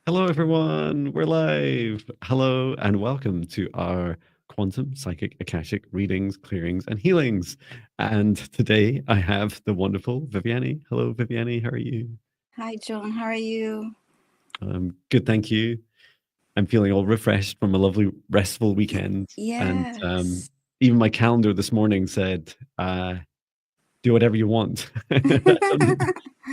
Hello, everyone. We're live. Hello, and welcome to our quantum psychic Akashic readings, clearings, and healings. And today I have the wonderful Viviane. Hello, Viviane. How are you? Hi, John. How are you? Good, thank you. I'm feeling all refreshed from a lovely, restful weekend. And Yes. even my calendar this morning said, do whatever you want. I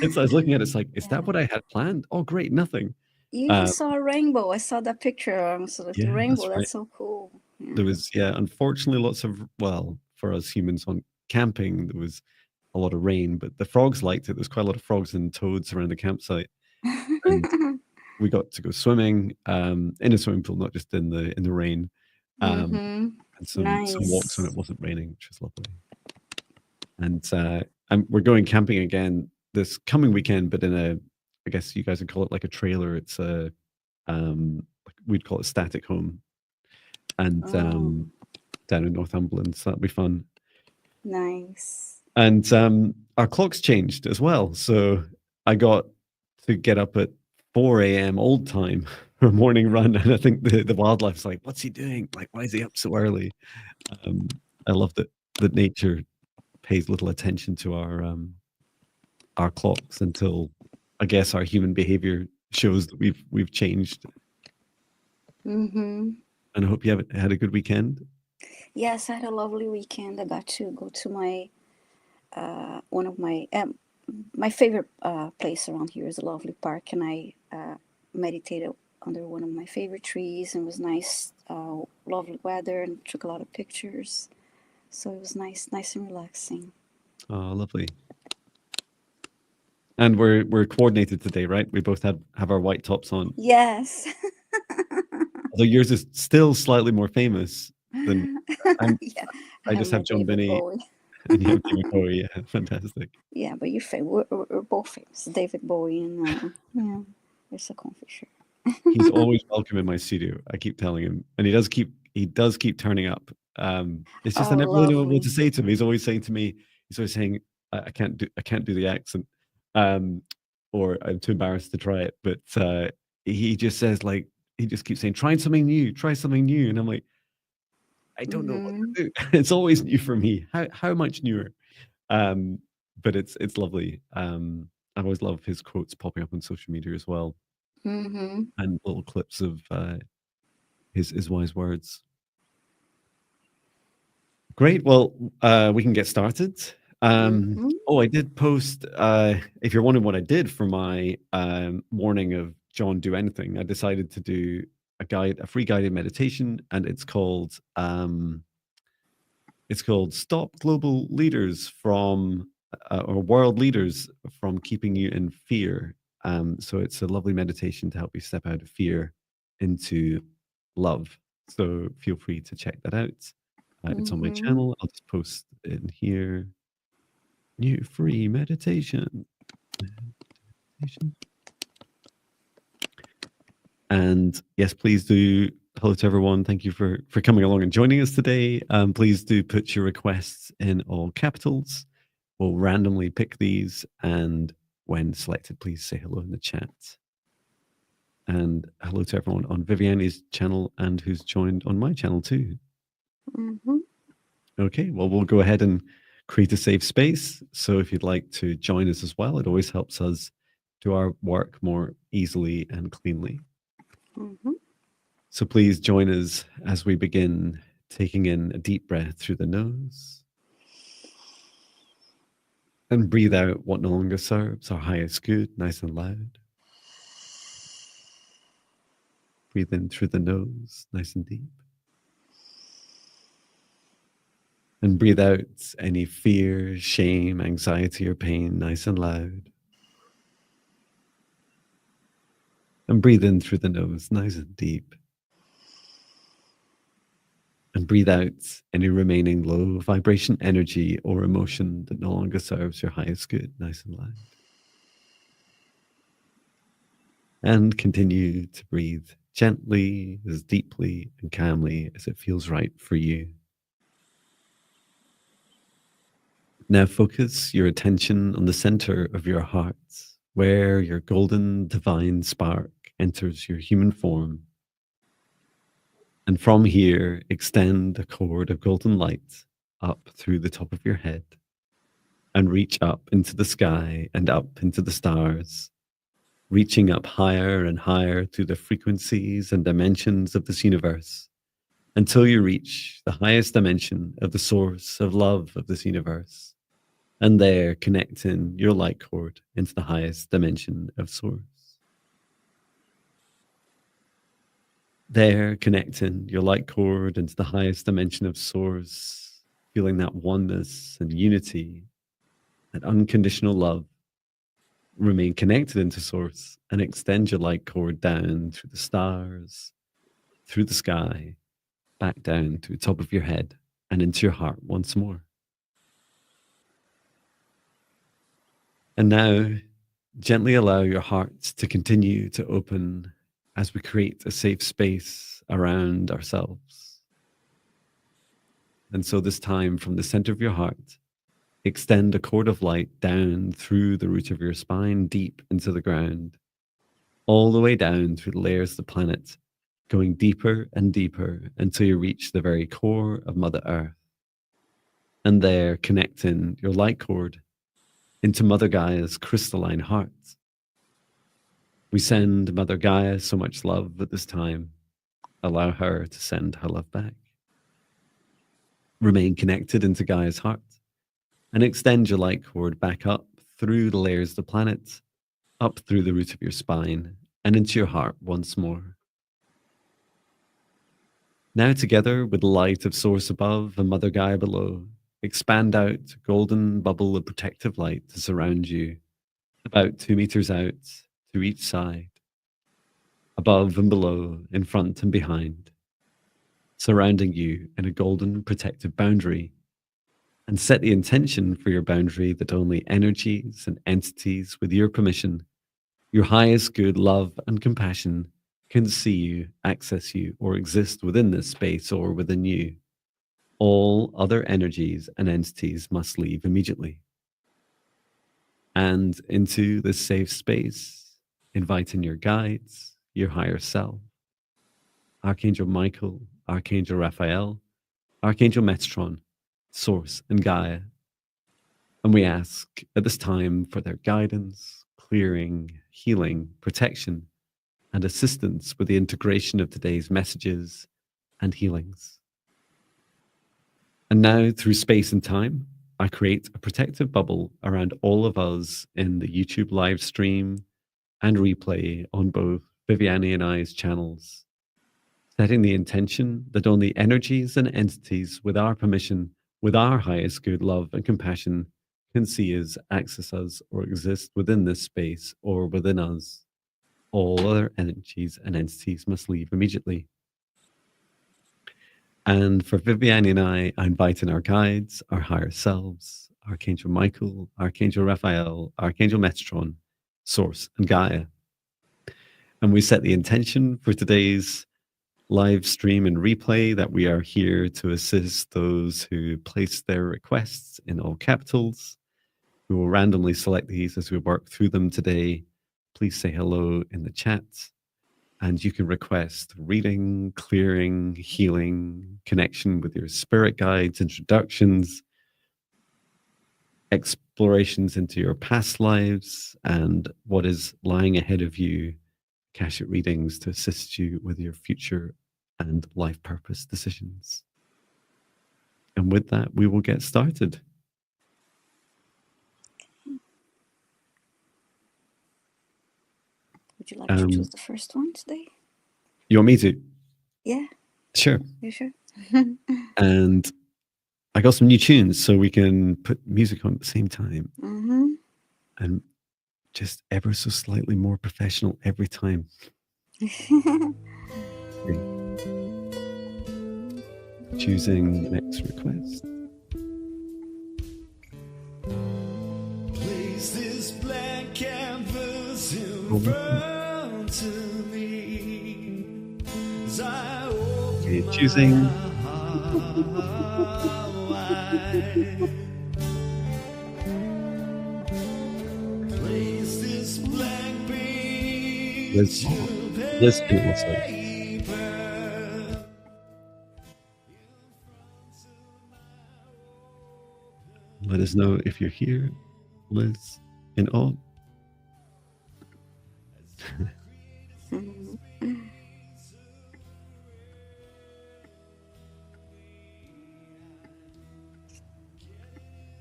was looking at it, it's like, is that Yeah. what I had planned? Oh, great, nothing. You even Uh, saw a rainbow. I saw that picture. So the yeah, rainbow. that's right. That's so cool. There Yeah. was, yeah, unfortunately, lots of, well, for us humans on camping, there was a lot of rain, but the frogs liked it. There's quite a lot of frogs and toads around the campsite, and we got to go swimming in a swimming pool, not just in the rain, um, Mm-hmm. and some walks when it Nice. wasn't raining, which was lovely. And we're going camping again this coming weekend, but in a, I guess you guys would call it like a trailer. It's a, we'd call it static home, and Oh, down in Northumberland, so that'll be fun. nice. And our clocks changed as well, so I got to get up at 4 a.m. old time for a morning run, and I think the wildlife's like, "What's he doing? Like, why is he up so early?" I love that nature pays little attention to our clocks until, I guess, our human behavior shows that we've changed. Mm-hmm. And I hope you have had a good weekend. Yes, I had a lovely weekend. I got to go to my one of my favorite place around here is a lovely park, and I meditated under one of my favorite trees, and it was nice, lovely weather, and took a lot of pictures. So it was nice and relaxing. Oh, lovely. And we're coordinated today, right? We both have our white tops on. Yes. Although yours is still slightly more famous than I'm. Yeah, I I have just my have John David Binney, Bowie. and you have David Bowie. Yeah, fantastic. Yeah, but you're famous. We're both famous. David Bowie and yeah, it's a comfy shirt. He's always welcome in my studio. I keep telling him, and he does keep turning up. It's just I Oh, never really know what lovely. to say to him. He's always saying to me, he's always saying, I can't do the accent, um, or I'm too embarrassed to try it. But he just says like he just keeps saying, try something new, and I'm like, I don't know what Mm-hmm. to do. It's always new for me. How much newer? Um, but it's lovely. I always love his quotes popping up on social media as well, Mm-hmm. and little clips of his wise words. Great. Well, we can get started. Mm-hmm. Oh, I did post. If you're wondering what I did for my morning of John Do Anything, I decided to do a free guided meditation, and it's called "Stop Global Leaders from or World Leaders from Keeping You in Fear." So it's a lovely meditation to help you step out of fear into love. So feel free to check that out. It's on my Mm-hmm. channel. I'll just post in here. New free meditation. Meditation. And yes, please do. Hello to everyone. Thank you for coming along and joining us today. Please do put your requests in all capitals. We'll randomly pick these, and when selected, please say hello in the chat. And hello to everyone on Viviane's channel and who's joined on my channel too. Mm-hmm. Okay, well, we'll go ahead and create a safe space. So if you'd like to join us as well, it always helps us do our work more easily and cleanly. Mm-hmm. So please join us as we begin taking in a deep breath through the nose and breathe out what no longer serves our highest good, nice and loud. Breathe in through the nose, nice and deep. And breathe out any fear, shame, anxiety, or pain, nice and loud. And breathe in through the nose, nice and deep. And breathe out any remaining low vibration energy or emotion that no longer serves your highest good, nice and loud. And continue to breathe gently, as deeply and calmly as it feels right for you. Now focus your attention on the center of your heart, where your golden divine spark enters your human form. And from here, extend a cord of golden light up through the top of your head and reach up into the sky and up into the stars, reaching up higher and higher through the frequencies and dimensions of this universe until you reach the highest dimension of the source of love of this universe. And there, connecting your light cord into the highest dimension of source. There, connecting your light cord into the highest dimension of source, feeling that oneness and unity, that unconditional love. Remain connected into source and extend your light cord down through the stars, through the sky, back down to the top of your head and into your heart once more. And now, gently allow your heart to continue to open as we create a safe space around ourselves. And so this time, from the center of your heart, extend a cord of light down through the root of your spine, deep into the ground, all the way down through the layers of the planet, going deeper and deeper until you reach the very core of Mother Earth. And there, connecting your light cord into Mother Gaia's crystalline heart. We send Mother Gaia so much love at this time. Allow her to send her love back. Remain connected into Gaia's heart and extend your light cord back up through the layers of the planet, up through the root of your spine and into your heart once more. Now together with the light of Source above and Mother Gaia below, expand out a golden bubble of protective light to surround you, about 2 meters out to each side, above and below, in front and behind, surrounding you in a golden protective boundary. And set the intention for your boundary that only energies and entities with your permission, your highest good, love and compassion can see you, access you, or exist within this space or within you. All other energies and entities must leave immediately. And into this safe space, inviting your guides, your higher self, Archangel Michael, Archangel Raphael, Archangel Metron, Source and Gaia. And we ask at this time for their guidance, clearing, healing, protection, and assistance with the integration of today's messages and healings. And now, through space and time, I create a protective bubble around all of us in the YouTube live stream and replay on both Viviane and I's channels, setting the intention that only energies and entities with our permission, with our highest good, love and compassion, can see us, access us, or exist within this space or within us. All other energies and entities must leave immediately. And for Viviane and I invite in our guides, our higher selves, Archangel Michael, Archangel Raphael, Archangel Metron, Source and Gaia. And we set the intention for today's live stream and replay that we are here to assist those who place their requests in all capitals. We will randomly select these as we work through them today. Please say hello in the chat. And you can request reading, clearing, healing, connection with your spirit guides, introductions, explorations into your past lives, and what is lying ahead of you, Akashic readings to assist you with your future and life purpose decisions. And with that, we will get started. Would you like to choose the first one today? You want me to? Yeah. Sure. You sure? And I got some new tunes so we can put music on at the same time. Mm-hmm. And just ever so slightly more professional every time. Choosing the next request. Place this blank canvas in front of me as I open Choosing. Place this blank page Let's to Liz can also. Let us know if you're here, Liz, in awe.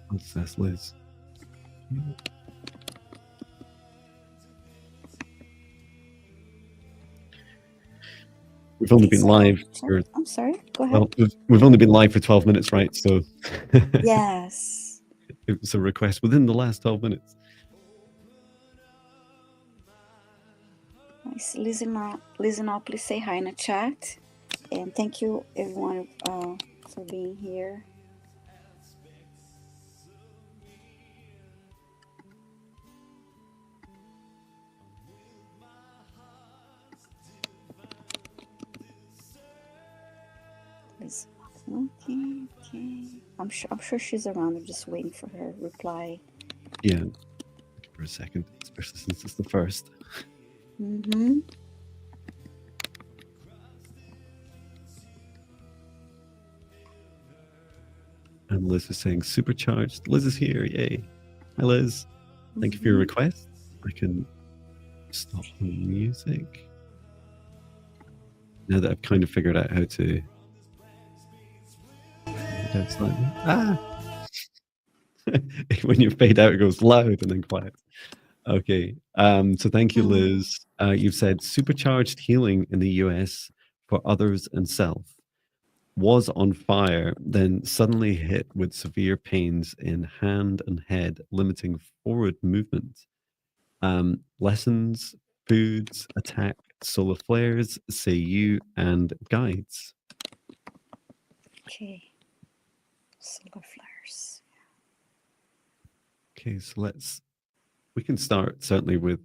What's that, Liz? We've only been live for. I'm sorry. Go ahead. Well, we've only been live for 12 minutes, right? So. Yes. It was a request within the last 12 minutes. Nice. Listen up. Please say hi in the chat, and thank you everyone for being here. Okay. I'm sure she's around. I'm just waiting for her reply. Yeah, give her a second, especially since it's the first. Mm-hmm. And Liz is saying supercharged. Liz is here. Yay. Hi, Liz. Thank you for your request. I can stop the music. Now that I've kind of figured out how to. When you fade out, it goes loud and then quiet. Okay. So thank you, Liz. You've said supercharged healing in the US for others and self. Was on fire, then suddenly hit with severe pains in hand and head, limiting forward movement. Lessons, foods, attack, solar flares, say you, and guides. Okay. Solar flares. Okay, so we can start certainly with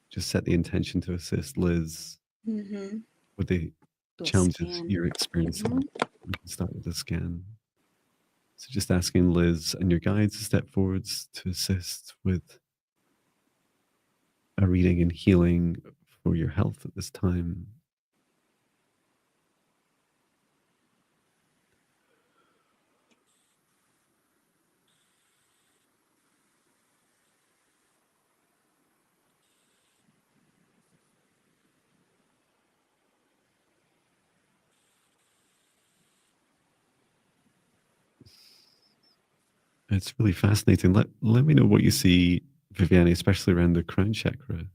just set the intention to assist Liz with the challenges you're experiencing. We can start with the scan. So just asking Liz and your guides to step forwards to assist with a reading and healing for your health at this time. It's really fascinating. Let me know what you see, Viviane, especially around the crown chakra.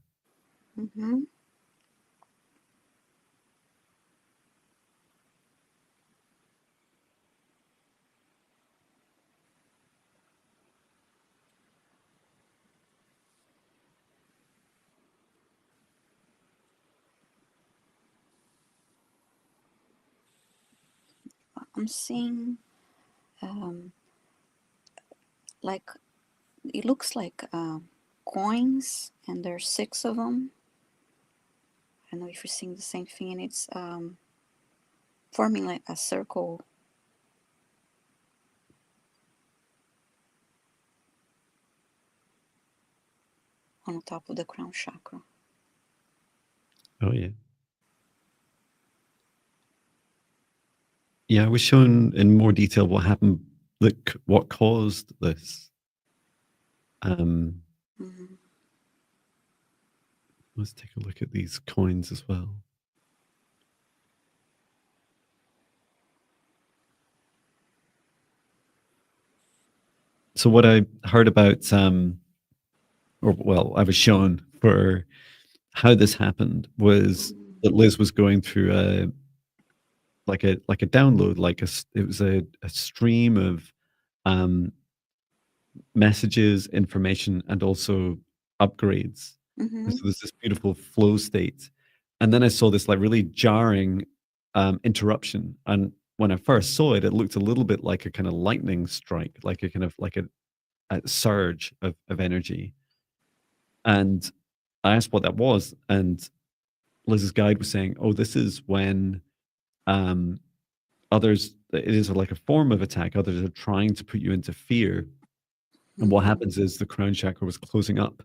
I'm seeing like it looks like coins, and there's 6 of them. I don't know if you're seeing the same thing, and it's forming like a circle. On the top of the crown chakra. Oh, yeah. Yeah, I was shown in more detail what happened, like what caused this. Let's take a look at these coins as well. So what I heard about, I was shown for how this happened was that Liz was going through a download, it was a stream of messages, information, and also upgrades. And so there's this beautiful flow state. And then I saw this like really jarring interruption. And when I first saw it, it looked a little bit like a kind of lightning strike, like a kind of like a surge of energy. And I asked what that was, and Liz's guide was saying, "Oh, this is when others. It is like a form of attack. Others are trying to put you into fear, and what happens is the crown chakra was closing up,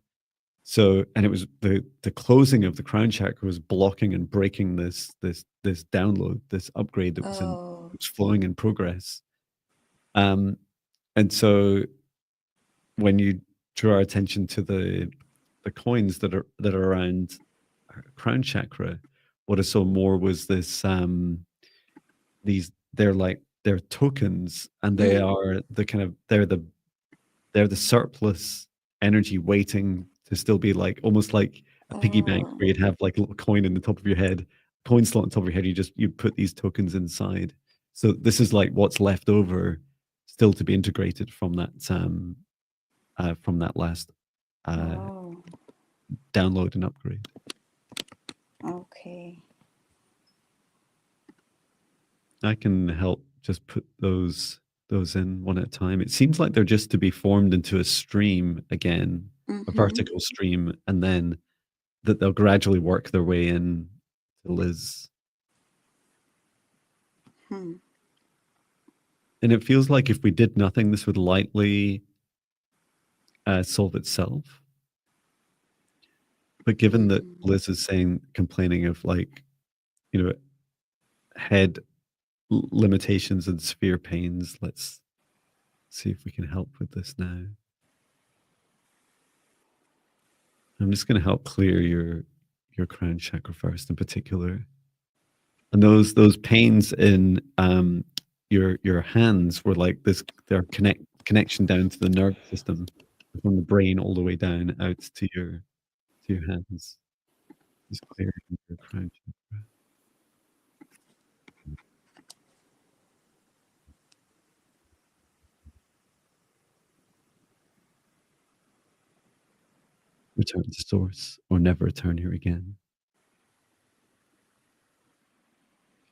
So, and it was the closing of the crown chakra was blocking and breaking this download, this upgrade that was Oh. was flowing in progress. And so when you draw our attention to the coins that are around our crown chakra, what I saw more was this they're tokens, and they are the kind of they're the surplus energy waiting to still be like almost like a piggy bank where you'd have like a little coin in the top of your head, coin slot on top of your head. You put these tokens inside. So this is like what's left over still to be integrated from that last download and upgrade. Okay. I can help just put those in one at a time. It seems like they're just to be formed into a stream again, a vertical stream, and then that they'll gradually work their way in to Liz. And it feels like if we did nothing, this would lightly solve itself. But given that Liz is complaining of like, head limitations and severe pains, let's see if we can help with this now. I'm just going to help clear your crown chakra first in particular. And those pains in your hands were like this, their connection down to the nerve system from the brain all the way down out to your hands. Just clearing your crown chakra. Return to source or never return here again.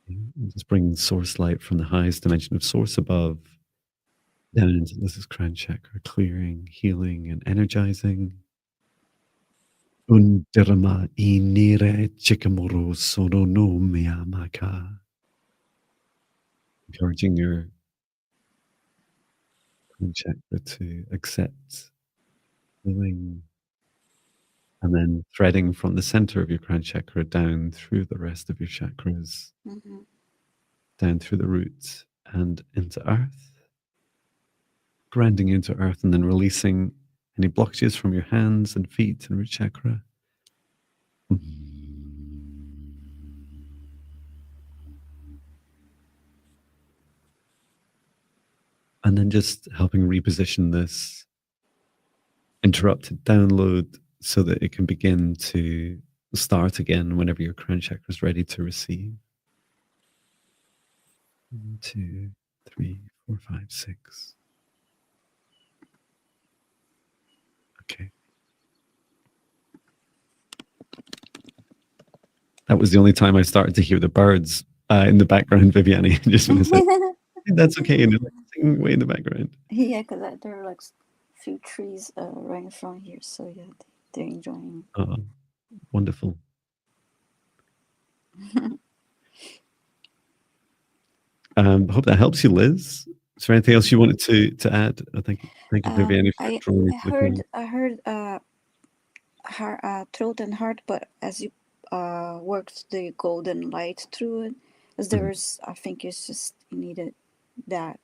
Okay. Just bring source light from the highest dimension of source above down into Liz's crown chakra, clearing, healing, and energizing. Undirama inire chikamoro sono no miyamaka. Encouraging your crown chakra to accept healing, and then threading from the center of your crown chakra down through the rest of your chakras, down through the roots and into earth, grounding into earth, and then releasing any blockages from your hands and feet and root chakra. And then just helping reposition this interrupted download so that it can begin to start again whenever your crown chakra is ready to receive. 1, 2, 3, 4, 5, 6. Okay. That was the only time I started to hear the birds in the background, Viviane. Just want to say, that's okay. Singing way in the background. Yeah, because there are like a few trees right in front here, so yeah, they're enjoying. Oh, wonderful. Hope that helps you, Liz. Is there anything else you wanted to add? Thank you, Viviane, for drawing me to the I heard throat and heart, but as you worked the golden light through it, as there's, I think it's just you needed that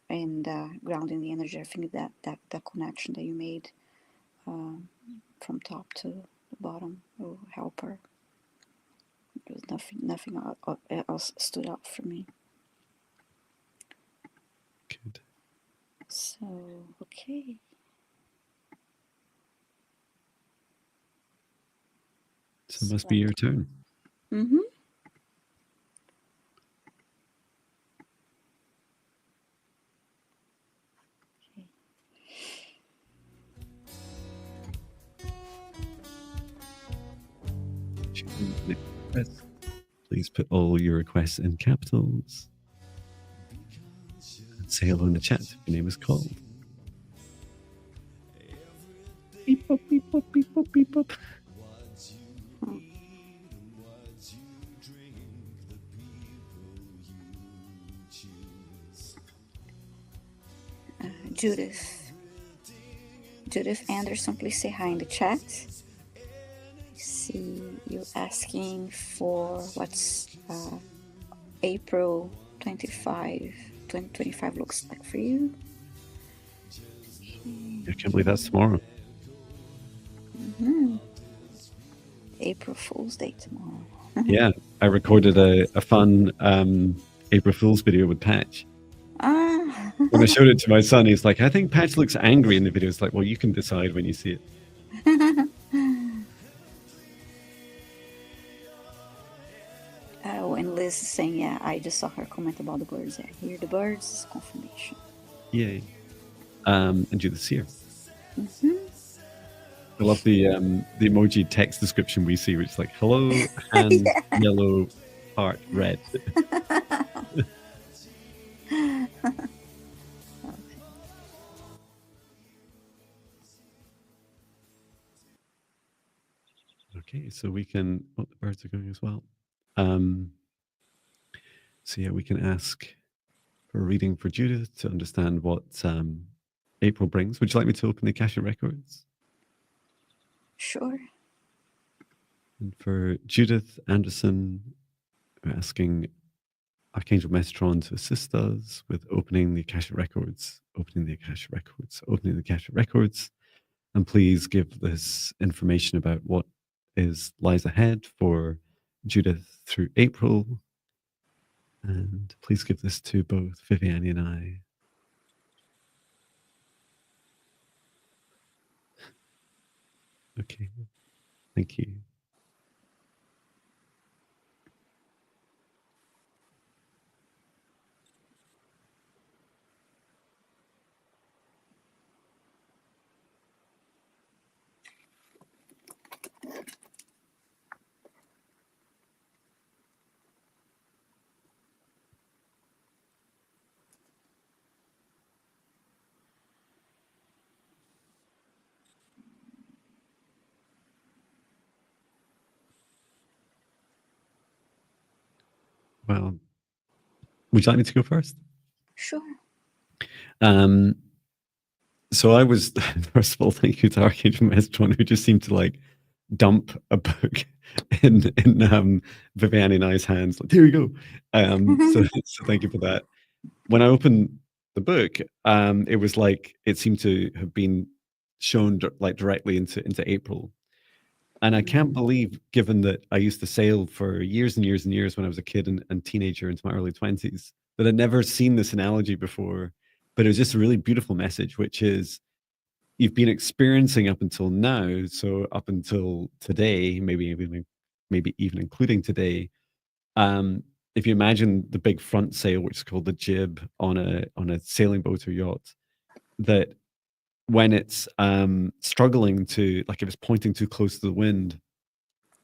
and grounding the energy. I think that connection that you made from top to the bottom will help her. There was nothing else stood out for me. Good. So, okay. So it must be your turn. Mm-hmm. Please put all your requests in capitals. And say hello in the chat if your name is called. Beep, boop, beep, boop, beep, boop, beep, boop. Judith Anderson, please say hi in the chat. See you asking for what's April 25, 2025 looks like for you. I can't believe that's tomorrow. April Fool's Day tomorrow. Yeah, I recorded a fun April Fool's video with Patch. When I showed it to my son, he's like, I think Patch looks angry in the video. It's like, well, you can decide when you see it. When Liz is saying, yeah, I just saw her comment about the birds. Yeah, hear the birds is confirmation. Yay. And Judith's here. I love the emoji text description we see, which is like, hello, hand, yellow, heart, red. Okay, so we can, oh, the birds are going as well. So yeah, we can ask for a reading for Judith to understand what April brings. Would you like me to open the Akashic records? Sure. And for Judith Anderson, we're asking Archangel Metatron to assist us with opening the Akashic records, opening the Akashic records, opening the Akashic records. And please give this information about what lies ahead for Judith through April. And please give this to both Viviane and I. Okay, thank you. Well, would you like me to go first? Sure. So I was, first of all, thank you to Archangel Metatron, who just seemed to like dump a book in Viviane and I's hands. Like, here you go. So thank you for that. When I opened the book, it was like it seemed to have been shown like directly into April. And I can't believe, given that I used to sail for years and years and years when I was a kid and teenager into my early 20s, that I'd never seen this analogy before. But it was just a really beautiful message, which is you've been experiencing up until now, so up until today, maybe even including today. If you imagine the big front sail, which is called the jib on a sailing boat or yacht, that when it's struggling to, like if it's pointing too close to the wind,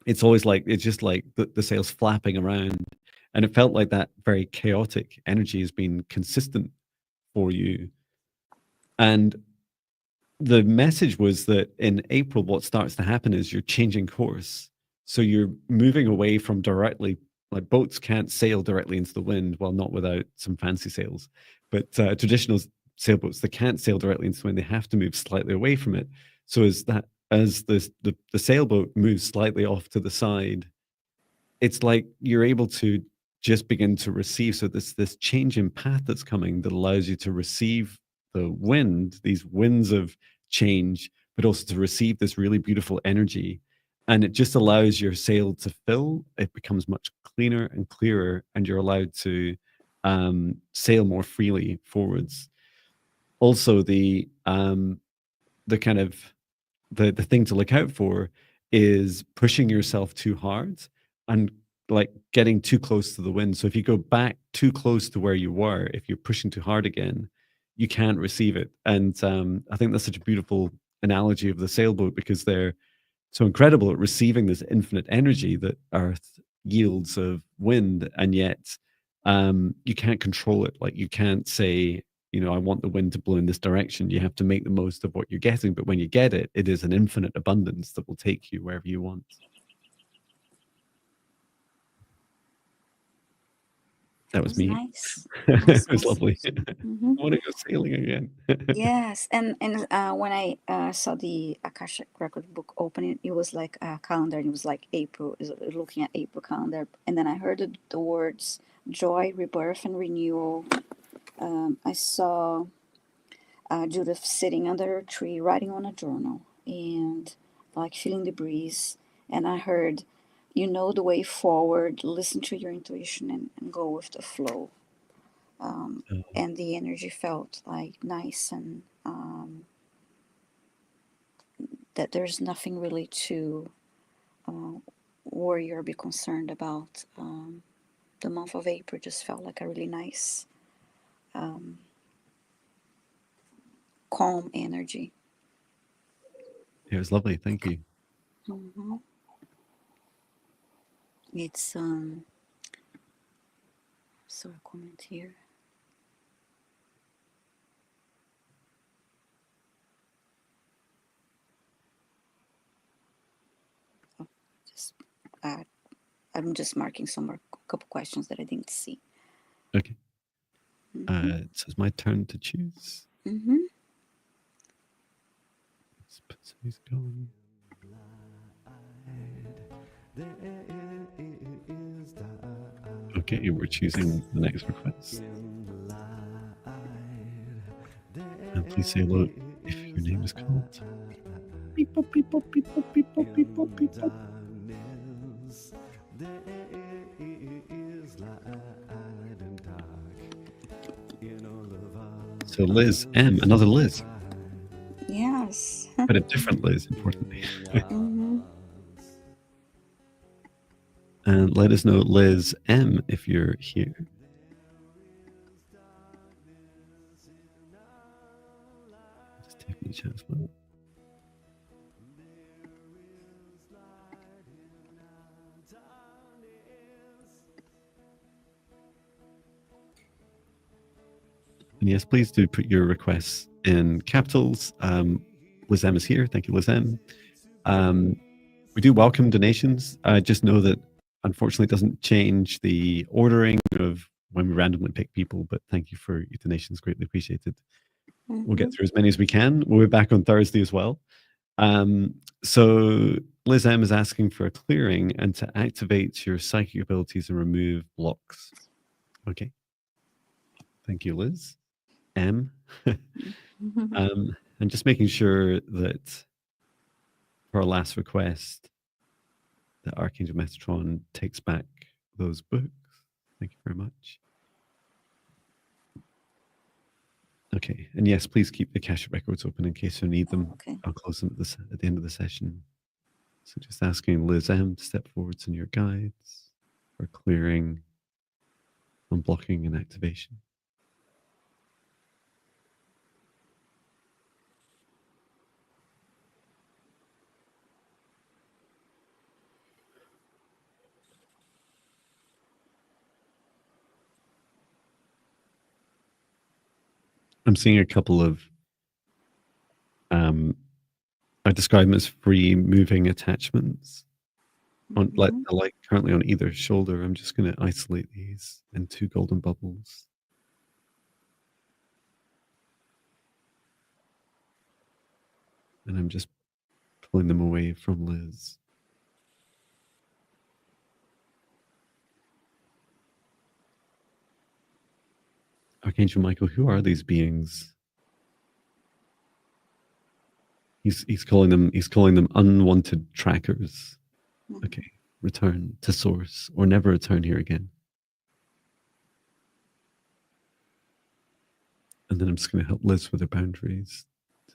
it's always like, it's just like the sail's flapping around. And it felt like that very chaotic energy has been consistent for you. And the message was that in April, what starts to happen is you're changing course. So you're moving away from directly, like boats can't sail directly into the wind, well, not without some fancy sails, but traditional sailboats, they can't sail directly into the wind. They have to move slightly away from it. So as the sailboat moves slightly off to the side, it's like you're able to just begin to receive. So this change in path that's coming that allows you to receive the wind, these winds of change, but also to receive this really beautiful energy. And it just allows your sail to fill. It becomes much cleaner and clearer, and you're allowed to sail more freely forwards. Also, the kind of the thing to look out for is pushing yourself too hard and like getting too close to the wind. So if you go back too close to where you were, if you're pushing too hard again, you can't receive it. And I think that's such a beautiful analogy of the sailboat, because they're so incredible at receiving this infinite energy that Earth yields of wind, and yet you can't control it. Like you can't say, you know, I want the wind to blow in this direction. You have to make the most of what you're getting. But when you get it, it is an infinite abundance that will take you wherever you want. That was was me. nice. It Awesome, was awesome. lovely. Hmm. I want to go sailing again. Yes, and when I saw the Akashic record book opening, it was like a calendar. It was like April, looking at April calendar, and then I heard the words joy, rebirth, and renewal. I saw Judith sitting under a tree, writing on a journal, and like feeling the breeze. And I heard, you know the way forward. Listen to your intuition and go with the flow. And the energy felt like nice and that there's nothing really to worry or be concerned about. The month of April just felt like a really nice, calm energy. It was lovely. Thank you. Hmm. It's so a comment here. Oh, just I'm just marking some more couple questions that I didn't see. Okay. Mm-hmm. So it's my turn to choose. Mm-hmm. Let's put some music on. Okay, we're choosing the next request. And please say hello if your name is called. Beep, boop, beep, boop, beep, boop, beep, boop, beep, boop, beep, boop. So Liz M, another Liz, Yes. but a different Liz, importantly. Mm-hmm. And let us know, Liz M, if you're here. Just taking the chat as well. And yes, please do put your requests in capitals. Liz M is here. Thank you, Liz M. We do welcome donations. Just know that unfortunately it doesn't change the ordering of when we randomly pick people, but thank you for your donations. Greatly appreciated. Mm-hmm. We'll get through as many as we can. We'll be back on Thursday as well. So Liz M is asking for a clearing and to activate your psychic abilities and remove blocks. Okay. Thank you, Liz M. And just making sure that for our last request, that Archangel Metatron takes back those books. Thank you very much. Okay, and yes, please keep the Akashic records open in case you need them. Okay. I'll close them at the end of the session. So just asking Liz M to step forwards in your guides for clearing, unblocking, and activation. I'm seeing a couple of, I describe them as free moving attachments. On like currently on either shoulder. I'm just going to isolate these in 2 golden bubbles. And I'm just pulling them away from Liz. Archangel Michael, who are these beings? He's calling them unwanted trackers. Okay, return to source or never return here again. And then I'm just going to help Liz with her boundaries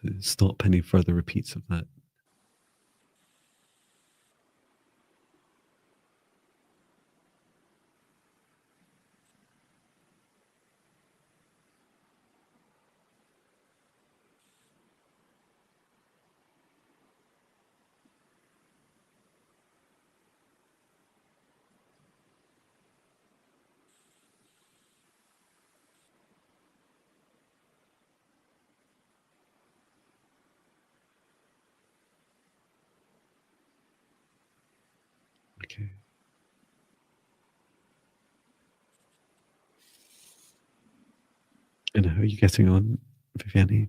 to stop any further repeats of that. Okay. And how are you getting on, Viviane?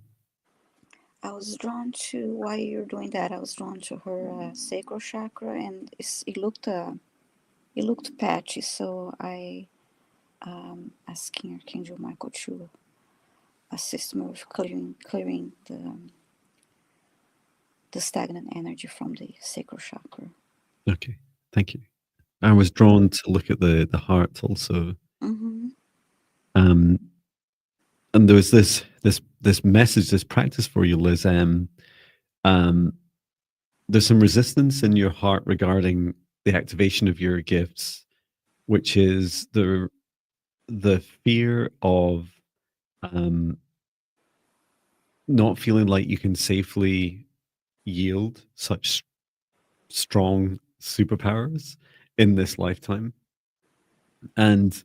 I was drawn to, while you're doing that, I was drawn to her sacral chakra, and it looked patchy, so I asking Archangel Michael to assist me with clearing the stagnant energy from the sacral chakra. Okay, thank you. I was drawn to look at the heart also. Mm-hmm. And there was this message, this practice for you, Liz. There's some resistance in your heart regarding the activation of your gifts, which is the fear of not feeling like you can safely yield such strong superpowers in this lifetime. And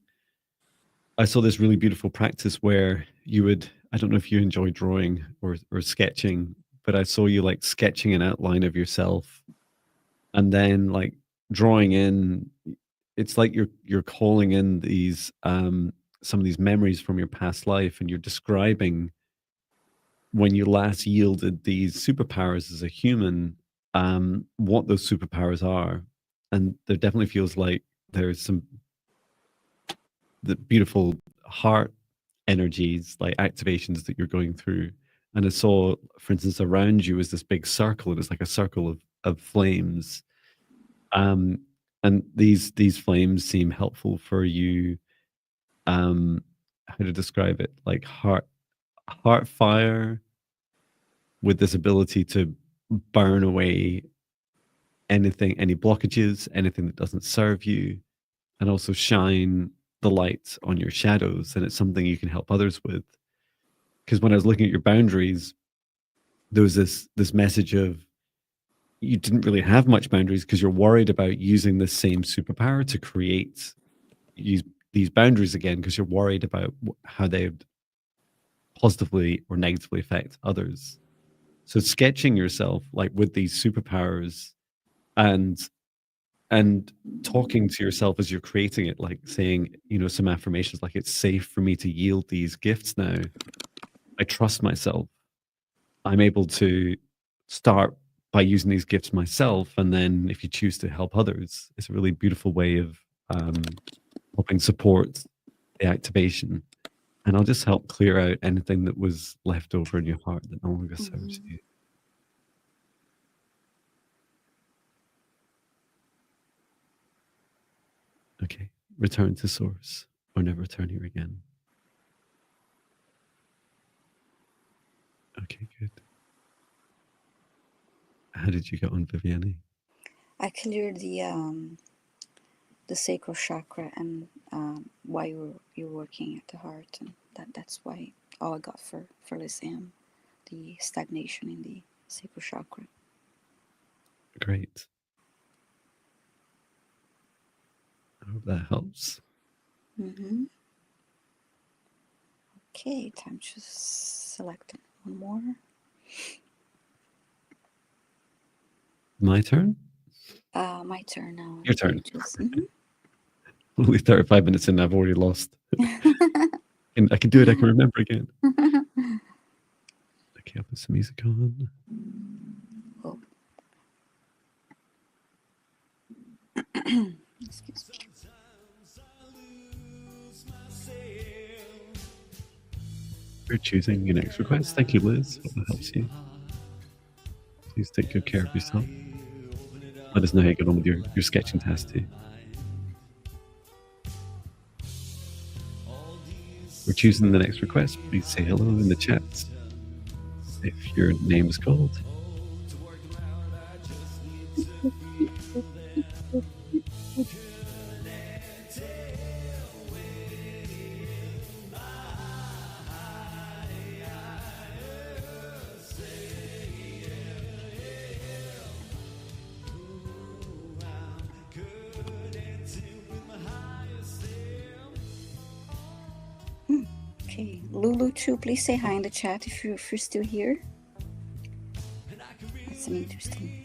I saw this really beautiful practice where you would, I don't know if you enjoy drawing or sketching, but I saw you like sketching an outline of yourself and then like drawing in. It's like you're calling in these some of these memories from your past life, and you're describing when you last yielded these superpowers as a human, what those superpowers are. And there definitely feels like there's some the beautiful heart energies, like activations that you're going through. And I saw, for instance, around you is this big circle, and it's like a circle of flames. And these flames seem helpful for you. How to describe it? Like heart fire with this ability to burn away anything, any blockages, anything that doesn't serve you, and also shine the light on your shadows. And it's something you can help others with. Because when I was looking at your boundaries, there was this message of you didn't really have much boundaries because you're worried about using the same superpower to create these boundaries again, because you're worried about how they would positively or negatively affect others. So sketching yourself like with these superpowers and talking to yourself as you're creating it, like saying, some affirmations like, it's safe for me to yield these gifts now. I trust myself. I'm able to start by using these gifts myself. And then if you choose to help others, it's a really beautiful way of helping support the activation. And I'll just help clear out anything that was left over in your heart that no longer serves you. Okay, return to source or never return here again. Okay, good. How did you get on, Viviane? I cleared the sacral chakra, and while you're working at the heart, and that's why all I got for Lizanne, the stagnation in the sacral chakra. Great. I hope that helps. Mm-hmm. Okay, time to select one more. My turn? My turn now. Your turn. Mm-hmm. Only 35 minutes in, I've already lost. And I can do it, I can remember again. Okay, I'll put some music on. Oh. Excuse me. For choosing your next request. Thank you, Liz. Hope that helps you. Please take good care of yourself. Let us know how you get on with your sketching task too. For choosing the next request, please say hello in the chat if your name is called. Okay, Lulu too, please say hi in the chat if you're still here. That's an interesting.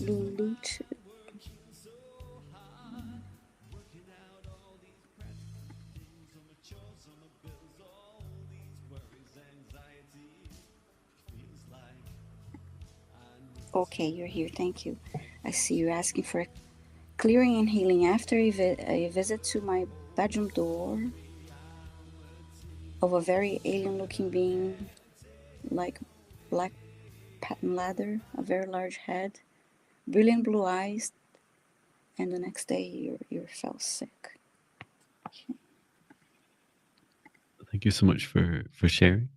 Lulu too. Okay, you're here. Thank you. I see you're asking for clearing and healing after a visit to my bedroom door of a very alien-looking being, like black patent leather, a very large head, brilliant blue eyes, and the next day you fell sick. Thank you so much for sharing.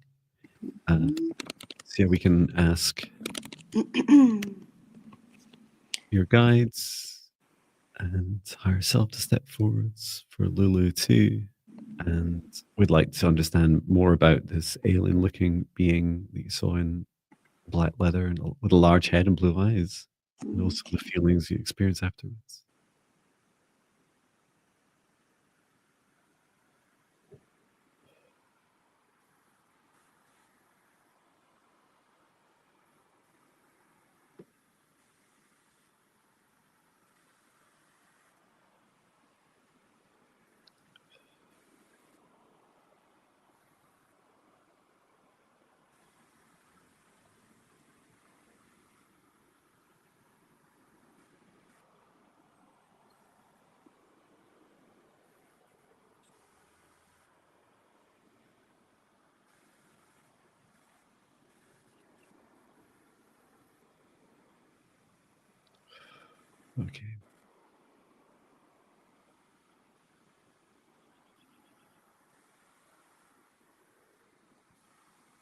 Mm. So yeah, we can ask your guides and higher self to step forwards for Lulu too. And we'd like to understand more about this alien-looking being that you saw in black leather and with a large head and blue eyes, and also the feelings you experience afterwards. Okay.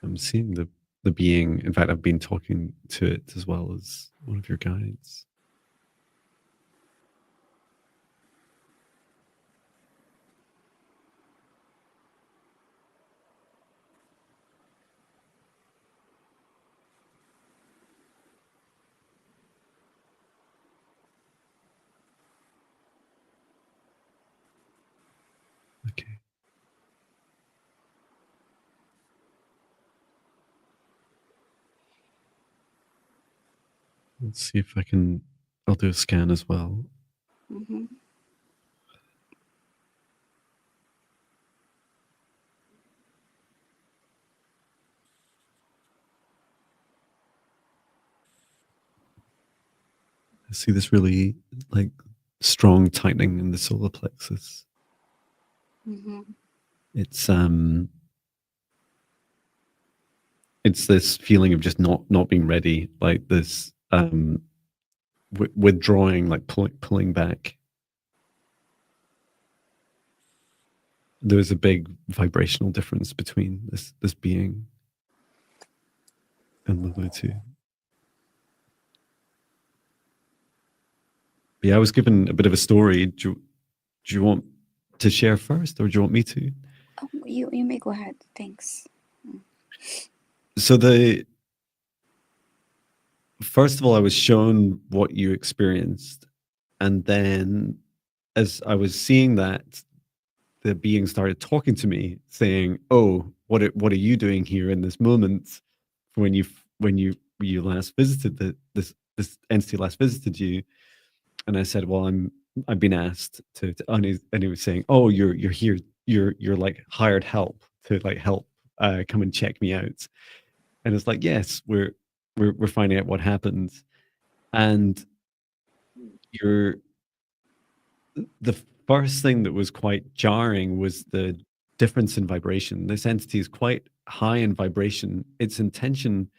I'm seeing the being. In fact, I've been talking to it as well as one of your guides. Okay. Let's see if I can. I'll do a scan as well. Mm-hmm. I see this really like strong tightening in the solar plexus. Mm-hmm. It's this feeling of just not being ready, like this withdrawing, like pulling back. There's a big vibrational difference between this being and Lulu too. Yeah, I was given a bit of a story. Do you want to share first, or do you want me to? Oh, you may go ahead. Thanks. So first of all, I was shown what you experienced, and then as I was seeing that, the being started talking to me, saying, "Oh, what are you doing here in this moment? When you last visited this entity last visited you?" And I said, "Well, I've been asked to," and he was saying, "Oh, you're here. You're like hired help to like help come and check me out." And it's like, yes, we're finding out what happened, and you're the first thing that was quite jarring was the difference in vibration. This entity is quite high in vibration. Its intention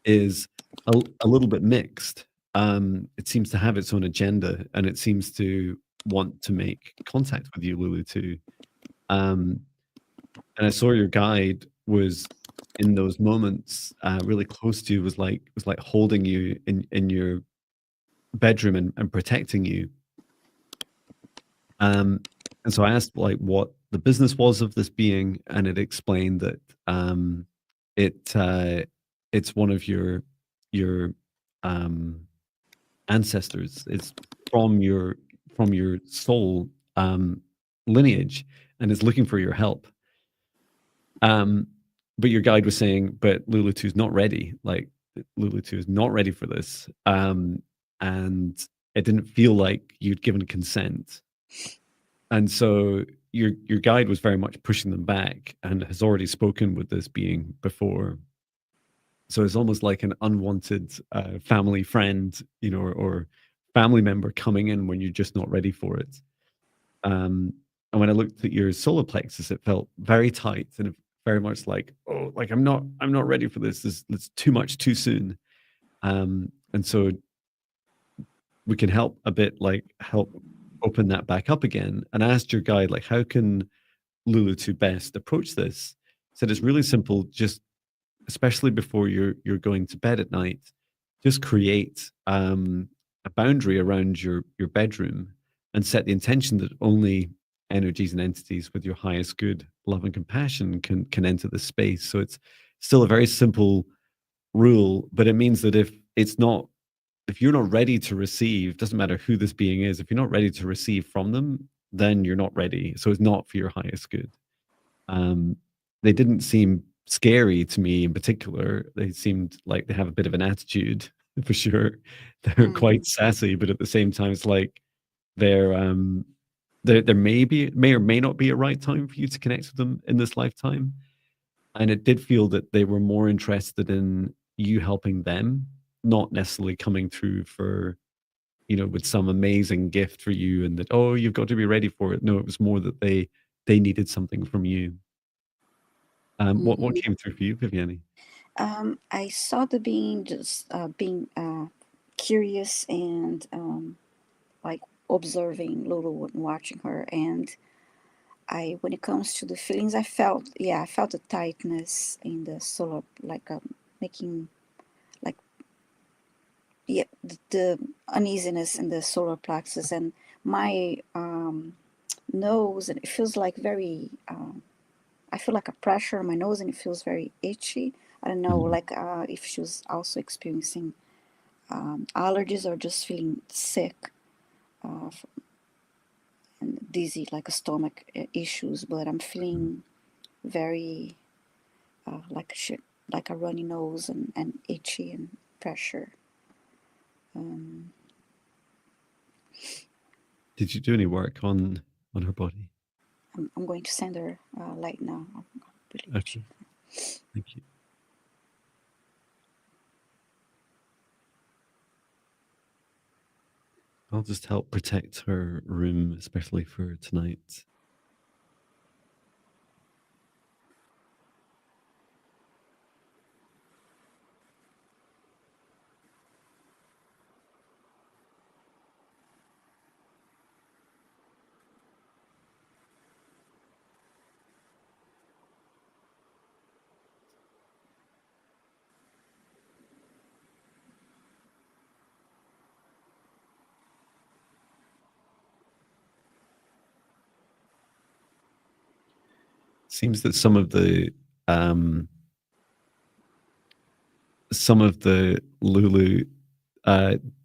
is a little bit mixed. It seems to have its own agenda, and it seems to want to make contact with you, Lulu, too. And I saw your guide was in those moments really close to you, was like holding you in your bedroom and protecting you. And so I asked like what the business was of this being, and it explained that it's one of your ancestors. It's from your soul lineage, and is looking for your help. But your guide was saying, but Lulu 2 is not ready. Like Lulu 2 is not ready for this. And it didn't feel like you'd given consent. And so your guide was very much pushing them back, and has already spoken with this being before. So it's almost like an unwanted family friend, or family member coming in when you're just not ready for it. And when I looked at your solar plexus, it felt very tight and very much like, oh, like I'm not ready for this. It's too much too soon. And so we can help a bit, like help open that back up again. And I asked your guide, like, how can Lulu to best approach this? Said it's really simple. Just especially before you're going to bed at night, just create a boundary around your bedroom and set the intention that only energies and entities with your highest good, love, and compassion can enter the space. So it's still a very simple rule, but it means that if you're not ready to receive, doesn't matter who this being is, if you're not ready to receive from them, then you're not ready. So it's not for your highest good. They didn't seem scary to me in particular. They seemed like they have a bit of an attitude for sure. They're quite sassy, but at the same time, it's like there may or may not be a right time for you to connect with them in this lifetime. And it did feel that they were more interested in you helping them, not necessarily coming through for, with some amazing gift for you and that, oh, you've got to be ready for it. No, it was more that they needed something from you. What came through for you, Viviane? I saw the being just being curious and like observing Lulu and watching her. And when it comes to the feelings, I felt a tightness in the solar, like making, like, the uneasiness in the solar plexus and my nose, and it feels like very. I feel like a pressure on my nose, and it feels very itchy. I don't know, like if she was also experiencing allergies or just feeling sick and dizzy, like a stomach issues. But I'm feeling very like a runny nose and itchy and pressure. Did you do any work on her body? I'm going to send her light now. Okay. Thank you. I'll just help protect her room, especially for tonight. Seems that some of the Lulu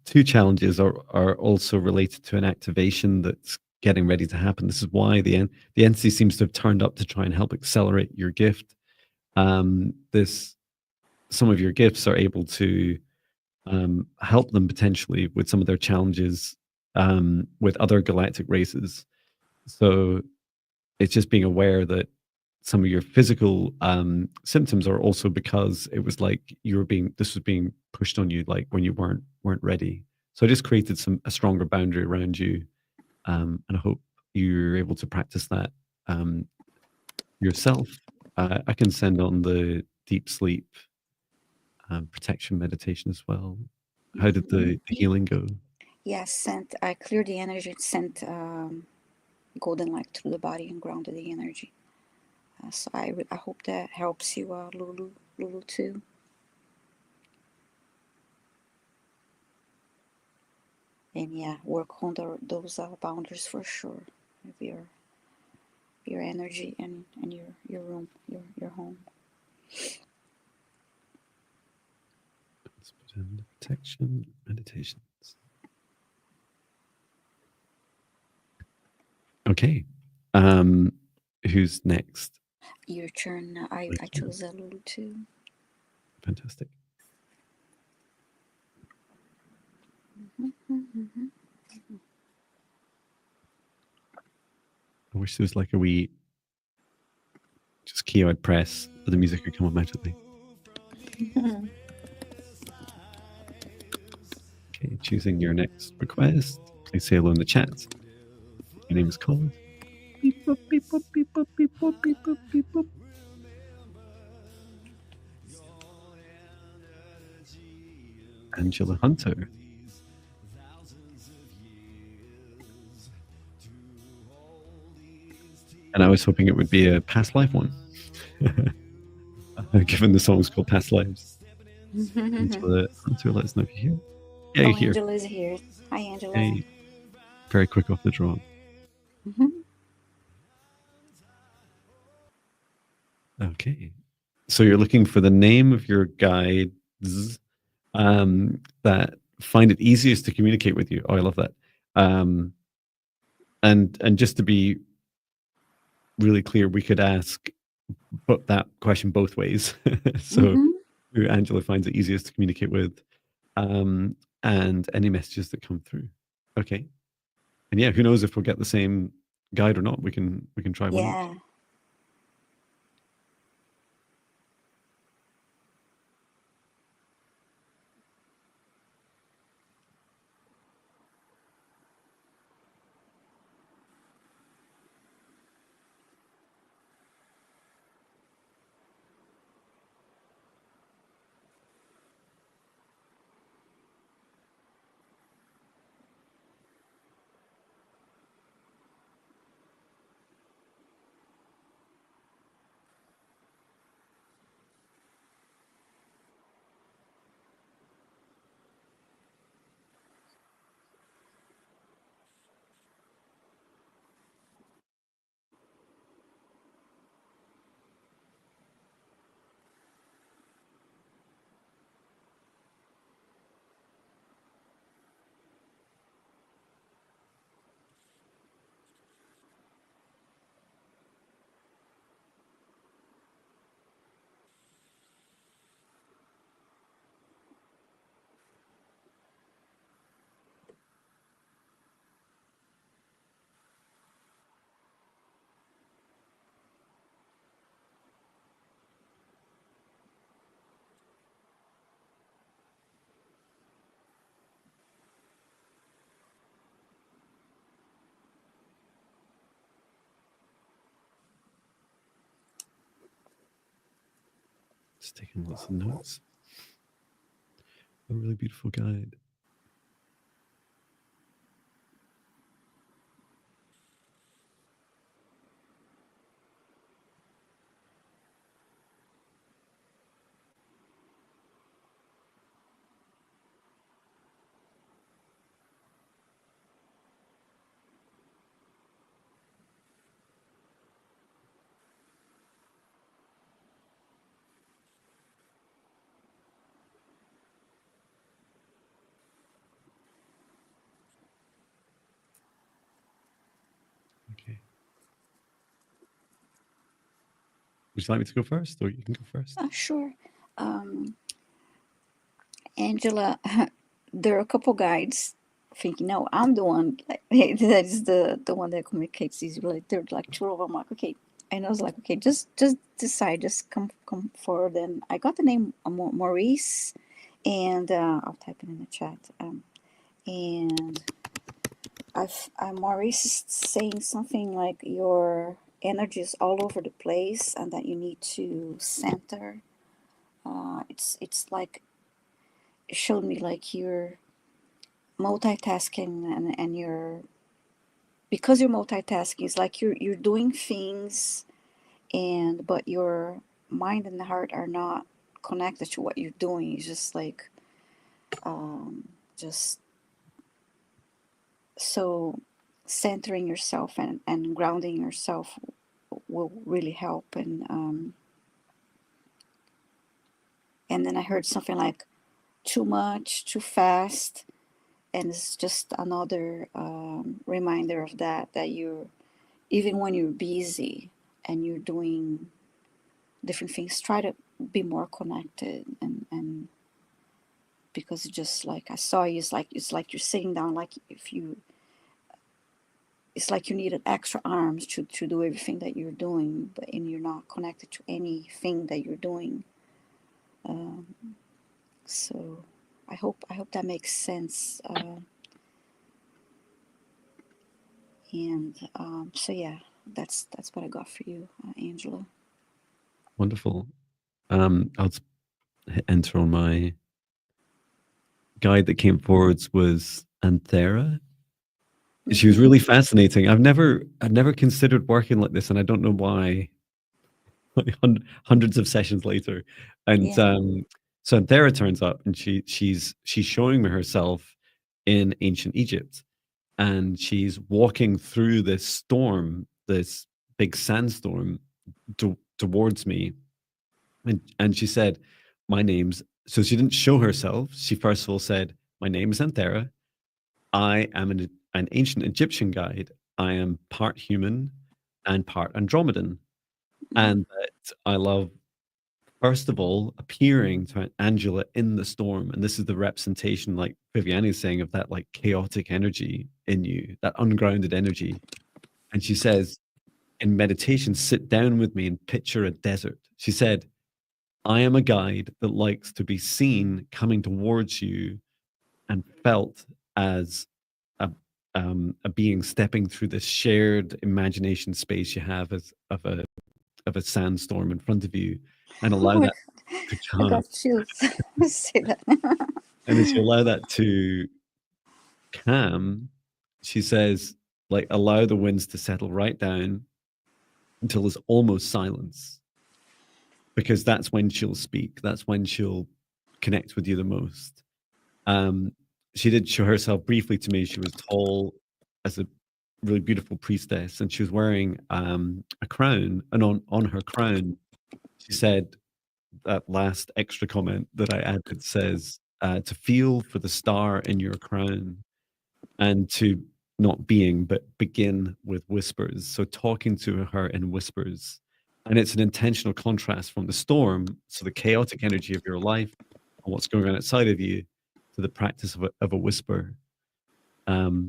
2 challenges are also related to an activation that's getting ready to happen. This is why the entity seems to have turned up to try and help accelerate your gift. Some of your gifts are able to help them potentially with some of their challenges with other galactic races. So it's just being aware that some of your physical symptoms are also because it was like this was being pushed on you, like when you weren't ready. So I just created a stronger boundary around you, and I hope you're able to practice that yourself. I can send on the deep sleep protection meditation as well. How did the healing go? Yes, I cleared the energy and sent golden light through the body and grounded the energy. So I hope that helps you, Lulu too. And yeah, work on those boundaries for sure of your energy and your room, your home. Let's put in the protection meditations. Okay. Who's next? Your turn. I chose Lulu too. Fantastic. I wish there was like a wee just key I'd press, but the music would come automatically. Okay, choosing your next request. Please say hello in the chat. Your name is called. Beep, boop, beep, boop, beep, boop, beep, boop, beep, boop, beep, boop. Angela Hunter. And I was hoping it would be a past life one, given the song's called Past Lives. Angela Hunter, let us know if you're here. Yeah, you're here. Angela is here. Hi, Angela. Hey, very quick off the draw. Okay. So you're looking for the name of your guides that find it easiest to communicate with you. Oh, I love that. And just to be really clear, we could ask that question both ways. So who Angela finds it easiest to communicate with, and any messages that come through. Okay. And yeah, who knows if we'll get the same guide or not. We can try one. Yeah. Just taking lots of notes. A really beautiful guide. Okay. Would you like me to go first, or you can go first? Sure. Angela, there are a couple guides thinking, no, I'm the one that is the one that communicates easily. Like there are like two of them. I'm like, okay. And I was like, okay, just decide, just come forward. And I got the name Maurice, and I'll type it in the chat. And Maurice is saying something like your energy is all over the place, and that you need to center. It's like it showed me like you're multitasking, and you're, because you're multitasking, it's like you're doing things, and but your mind and heart are not connected to what you're doing. It's just like just so centering yourself and grounding yourself will really help. And then I heard something like too much, too fast, and it's just another reminder of that you're, even when you're busy and you're doing different things, try to be more connected. And because it's just like I saw you, it's like you're sitting down, like if you, it's like you needed extra arms to do everything that you're doing, and you're not connected to anything that you're doing. So I hope that makes sense. And so yeah, that's what I got for you, Angela. Wonderful. I'll just hit enter on my guide that came forwards was Anthera. She was really fascinating. I've never considered working like this, and I don't know why. Like hundreds of sessions later, and Yeah. so Anthera turns up, and she's showing me herself in ancient Egypt, and she's walking through this storm, this big sandstorm, towards me, and she said, "My name's." So she didn't show herself. She first of all said, "My name is Anthera. I am an ancient Egyptian guide. I am part human and part Andromedan, and that I love, first of all, appearing to Angela in the storm." And this is the representation, like Viviane is saying, of that like chaotic energy in you, that ungrounded energy. And she says, in meditation, sit down with me and picture a desert. She said, I am a guide that likes to be seen coming towards you and felt as a being stepping through this shared imagination space you have as of a sandstorm in front of you, and allow that to I calm. got chills. Say that. And as you allow that to calm, she says, like, allow the winds to settle right down until there's almost silence, because that's when she'll speak. That's when she'll connect with you the most. She did show herself briefly to me. She was tall as a really beautiful priestess, and she was wearing a crown. And on her crown, she said that last extra comment that I added says, to feel for the star in your crown, and to not being, but begin with whispers. So talking to her in whispers. And it's an intentional contrast from the storm, so the chaotic energy of your life and what's going on outside of you, to the practice of a whisper. So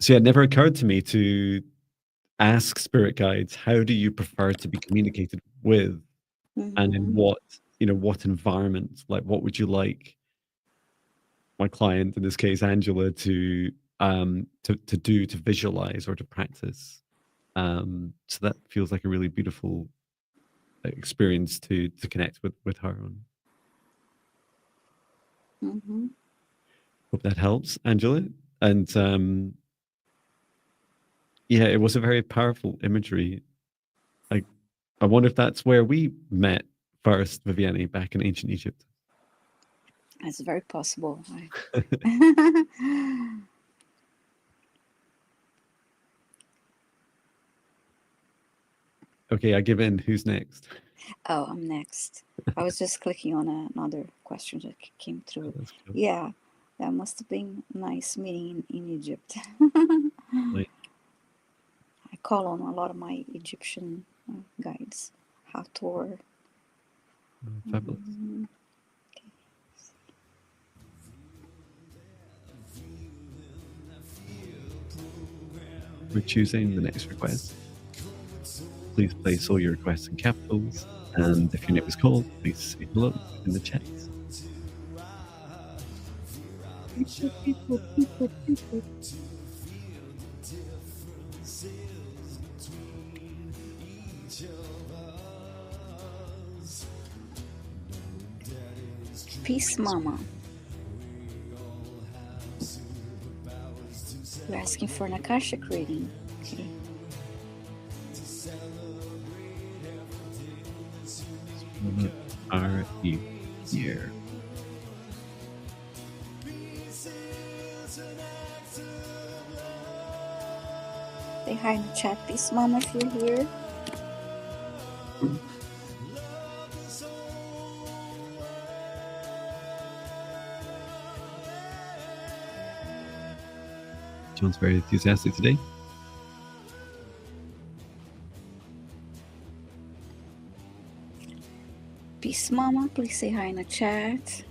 yeah, it never occurred to me to ask spirit guides, how do you prefer to be communicated with? And in what environment? Like, what would you like my client, in this case Angela, to do, to visualize or to practice? So that feels like a really beautiful experience to connect with her on. Hope that helps, Angela. And yeah, it was a very powerful imagery. I wonder if that's where we met first, Viviane, back in ancient Egypt. That's very possible. Okay, I give in. Who's next? Oh, I'm next. I was just clicking on another question that came through. Cool. Yeah, that must have been nice meeting in Egypt. Like, I call on a lot of my Egyptian guides. Hathor. fabulous. We're choosing the next request. Please place all your requests in capitals, and if your name is called, please say hello in the chat. People. Peacemomma. You're asking for an Akashic reading. Okay. Are you here? Say hi in the chat, Peacemomma, if you're here. John's very enthusiastic today. Peacemomma, please say hi in the chat.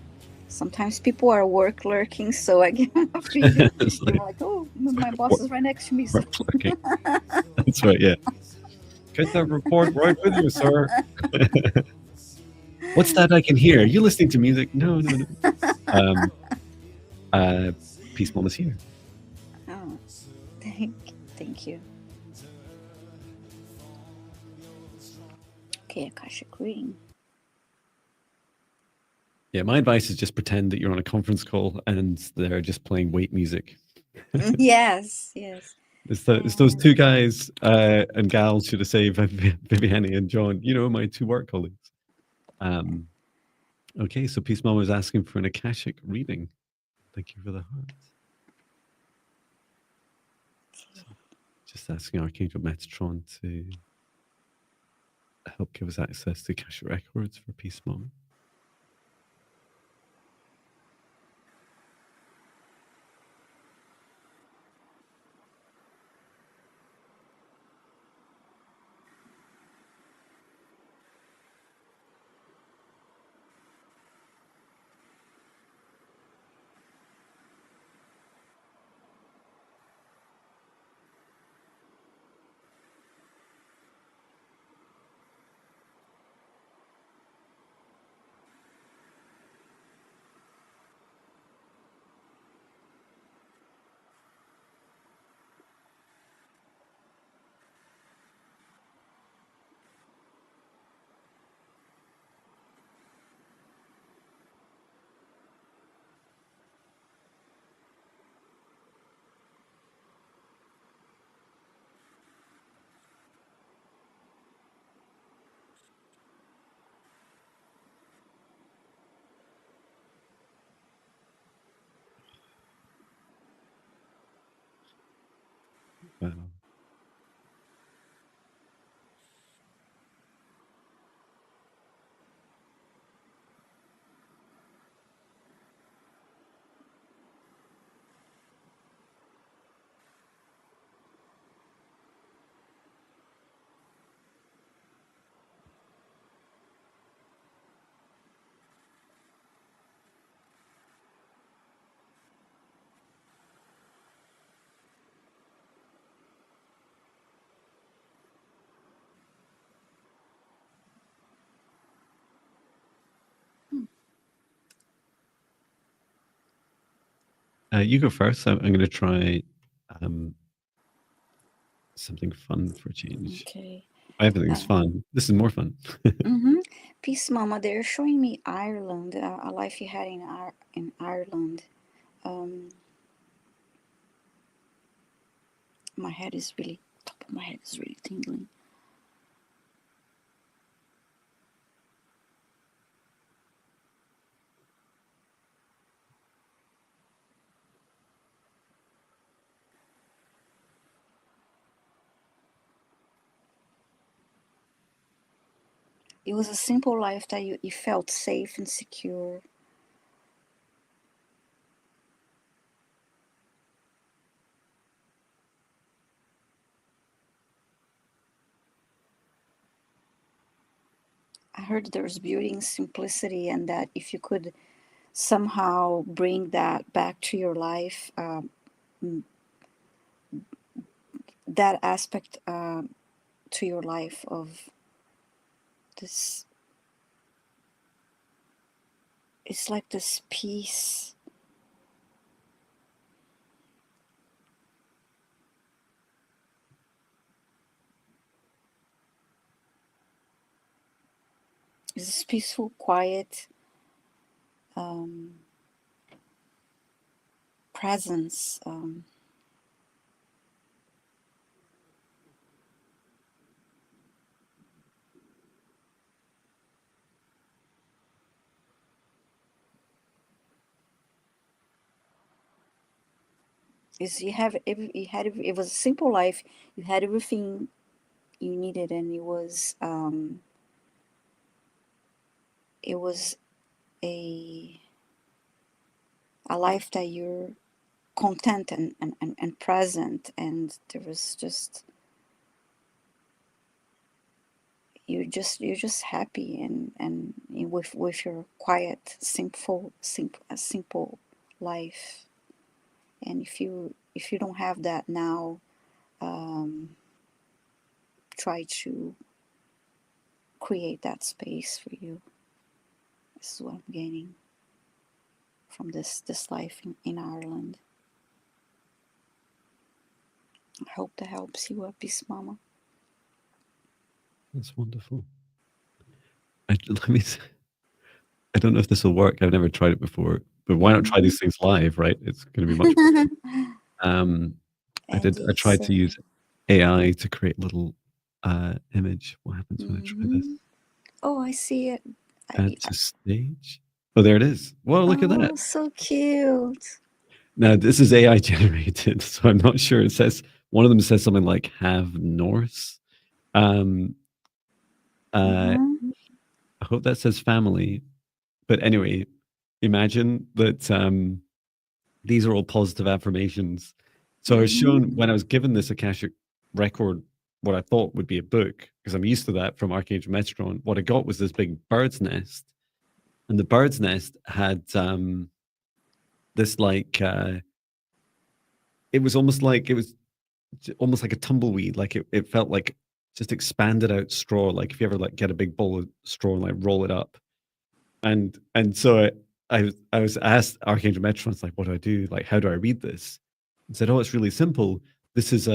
Sometimes people are work lurking, so I get after you. You're like, oh, my boss is right next to me. So. Lurking. That's right, yeah. Get that report right with you, sir. What's that I can hear? Are you listening to music? No. Peacemomma's here. Oh, thank you. Okay, Akashic reading. Yeah, my advice is just pretend that you're on a conference call and they're just playing wait music. Yes. It's those two guys and gals, should I say, Viviane and John, my two work colleagues. Okay, so Peacemomma is asking for an Akashic reading. Thank you for the heart. So just asking Archangel Metatron to help give us access to Akashic records for Peacemomma. Wow. You go first. I'm going to try something fun for a change. Okay. Everything's fun. This is more fun. Peacemomma, they're showing me Ireland, a life you had in Ireland. My head is really, top of my head is really tingling. It was a simple life that you felt safe and secure. I heard there's beauty in simplicity, and that if you could somehow bring that back to your life, that aspect to your life of this, it's like this peace. It's this peaceful, quiet presence. Is it was a simple life. You had everything you needed, and it was a life that you're content and present, and there was just you're just happy and with your quiet, simple life. And if you don't have that now, try to create that space for you. This is what I'm gaining from this life in Ireland. I hope that helps you, Peacemomma. That's wonderful. Let me. I don't know if this will work. I've never tried it before, but why not try these things live? Right? It's going to be much better. I tried to use AI to create a little image. What happens when I try this? Oh, I see it. Add to stage. Oh, there it is. Whoa, look at that. Oh, so cute. Now, this is AI generated, so I'm not sure. It says, one of them says something like have Norse. I hope that says family. But anyway, imagine that these are all positive affirmations. So I was shown, when I was given this Akashic record, what I thought would be a book, because I'm used to that from Archangel Metron. What I got was this big bird's nest. And the bird's nest had this like, it was almost like a tumbleweed. Like it felt like just expanded out straw. Like if you ever like get a big bowl of straw and like roll it up. And so I was asked Archangel Metron, it's like, what do I do? Like, how do I read this? And said, oh, it's really simple. This is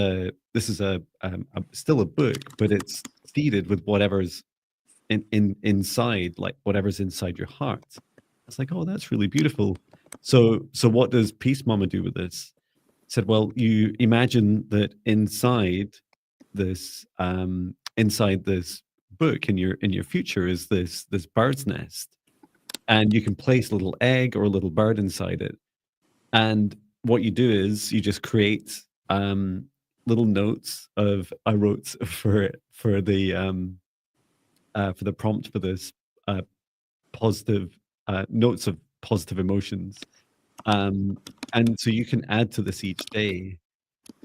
still a book, but it's seeded with whatever's inside, like whatever's inside your heart. It's like, oh, that's really beautiful. So what does Peacemomma do with this? Said, well, you imagine that inside this book in your future is this bird's nest. And you can place a little egg or a little bird inside it. And what you do is you just create little notes of I wrote for the prompt for this positive notes of positive emotions. And so you can add to this each day.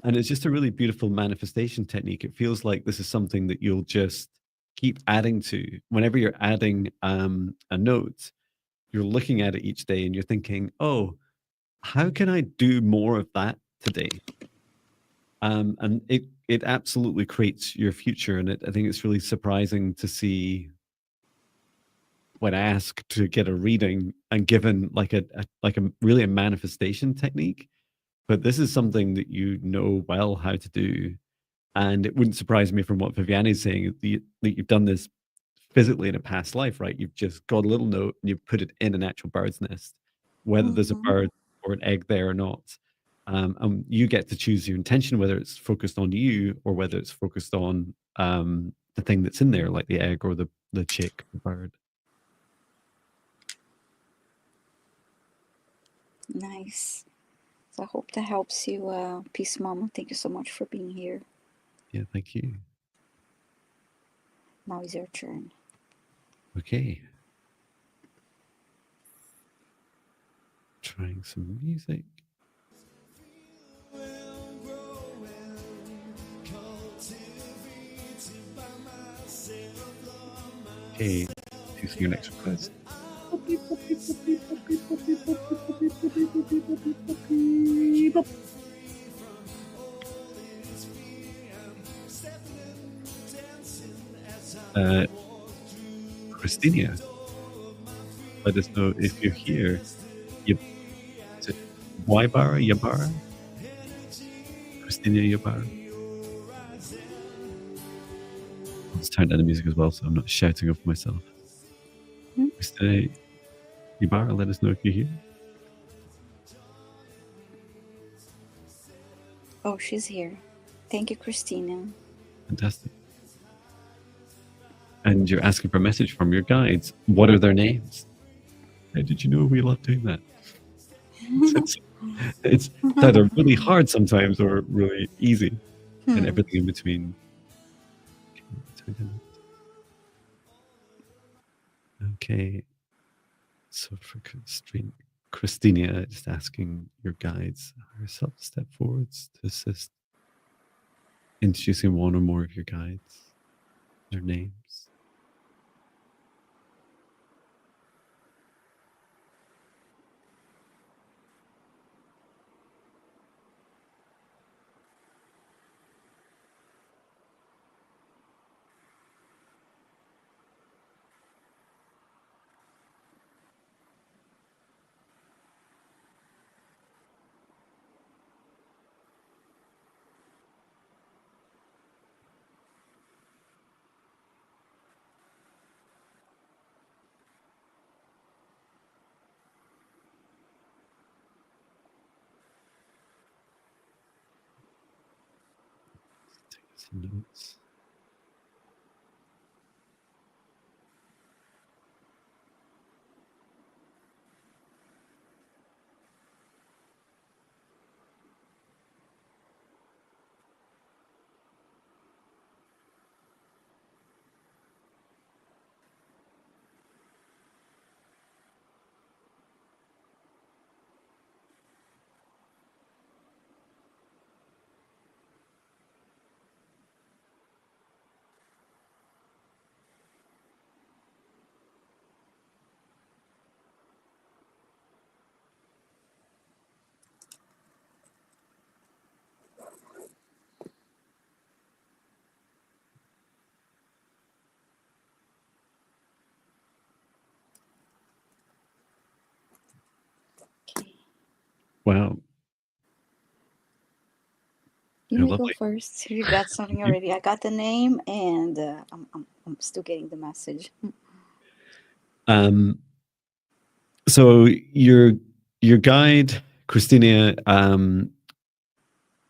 And it's just a really beautiful manifestation technique. It feels like this is something that you'll just keep adding to. Whenever you're adding a note, you're looking at it each day and you're thinking, oh, how can I do more of that today? And it absolutely creates your future. And I think it's really surprising to see when asked to get a reading and given like a really a manifestation technique. But this is something that you know well how to do. And it wouldn't surprise me from what Viviane is saying that you've done this physically in a past life, right? You've just got a little note and you've put it in an actual bird's nest, whether there's a bird or an egg there or not. And you get to choose your intention, whether it's focused on you or whether it's focused on the thing that's in there, like the egg or the chick, the bird. Nice. So I hope that helps you, Peacemomma. Thank you so much for being here. Yeah, thank you. Now is your turn. Okay. Trying some music. Okay, choosing your next request. Christinia, let us know if you're here. Yabara? Christinia Yabara. Let's turn down the music as well so I'm not shouting over myself. Christinia Yabara, let us know if you're here. Oh, she's here. Thank you, Christina. Fantastic. And you're asking for a message from your guides. What are their names? How did you know we love doing that? It's either really hard sometimes or really easy, and everything in between. Okay, so for Christinia, just asking your guides herself to step forwards to assist introducing one or more of your guides, their names. some notes. Okay. Wow. You How may go lovely. first. You got something already. I got the name, and I'm still getting the message. So your guide, Christinia,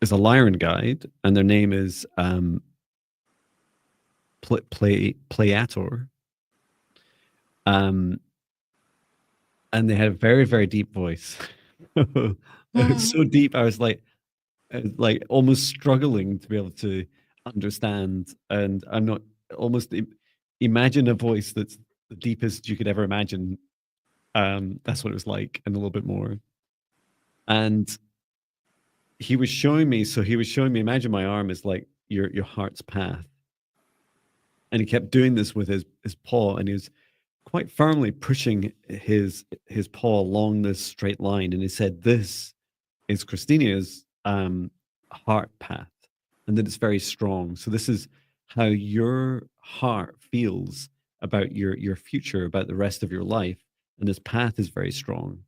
is a Lyran guide, and their name is Playator. And they had a very, very deep voice. It was so deep. I was like almost struggling to be able to understand. And I'm not almost imagine a voice that's the deepest you could ever imagine. That's what it was like, and a little bit more. And he was showing me. So he was showing me. Imagine my arm is like your heart's path, and he kept doing this with his paw, and he was quite firmly pushing his paw along this straight line, and he said, "This is Christinia's heart path, and that it's very strong. So this is how your heart feels about your future, about the rest of your life, and this path is very strong."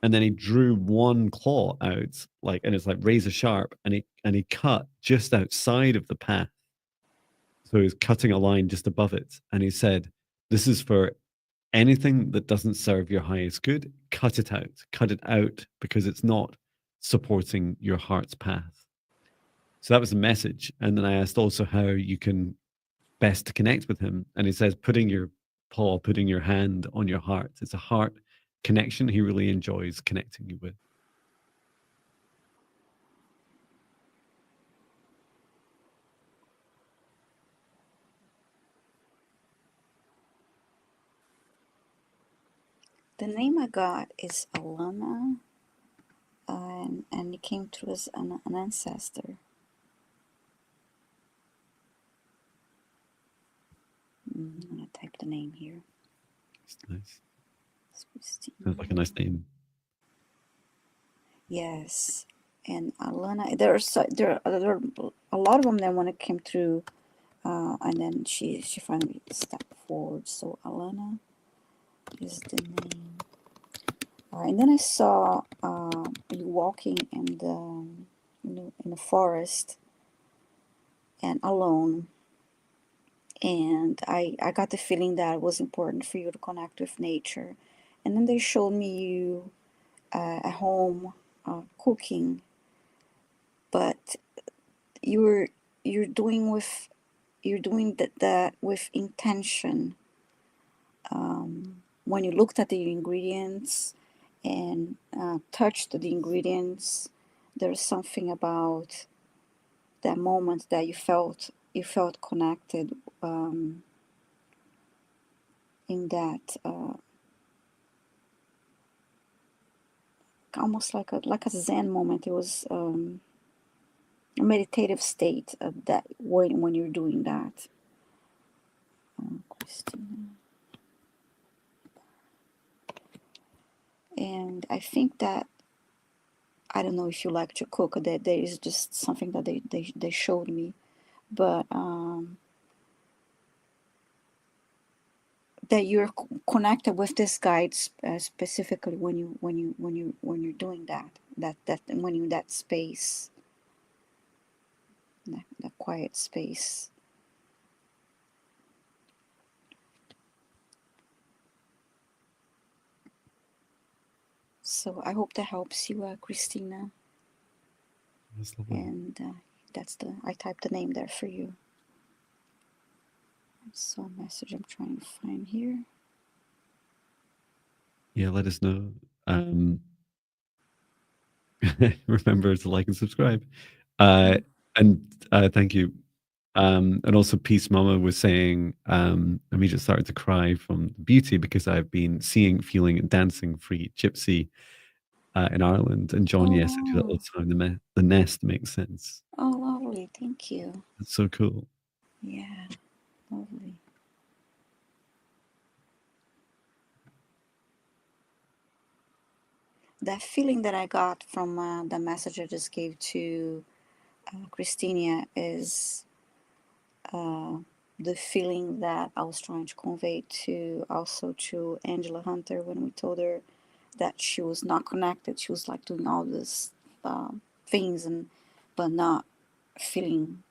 And then he drew one claw out, like, and it's like razor sharp, and he cut just outside of the path. So he was cutting a line just above it, and he said, "This is for anything that doesn't serve your highest good. Cut it out because it's not supporting your heart's path." So that was the message. And then I asked also how you can best connect with him, and he says putting your hand on your heart. It's a heart connection he really enjoys connecting you with. The name I got is Alana, and it came through as an ancestor. I'm gonna type the name here. It's nice. Sounds like a nice name. Yes, and Alana. There are a lot of them. Then when it came through, and then she finally stepped forward. So Alana is the name. And then I saw you walking in the forest and alone, and I got the feeling that it was important for you to connect with nature. And then they showed me you at home cooking, but you're doing that with intention. When you looked at the ingredients and touched the ingredients, there's something about that moment that you felt connected in that almost like a Zen moment. It was a meditative state of that when you're doing that. Christina. And I think that, I don't know if you like to cook, that there is just something that they showed me, but that you're connected with this guide specifically when you're doing that when you're in that space, that quiet space. So I hope that helps you, Christina. That's lovely. And I typed the name there for you. I saw a message I'm trying to find here. Yeah, let us know. Remember to like and subscribe. And thank you. And also Peacemomma was saying, immediately started to cry from the beauty because I've been seeing, feeling, and dancing free gypsy in Ireland. And John, yes, I do that all the time. The nest makes sense. Oh, lovely. Thank you. That's so cool. Yeah, lovely. That feeling that I got from the message I just gave to Christinia is the feeling that I was trying to convey to Angela Hunter when we told her that she was not connected. She was like doing all these things but not feeling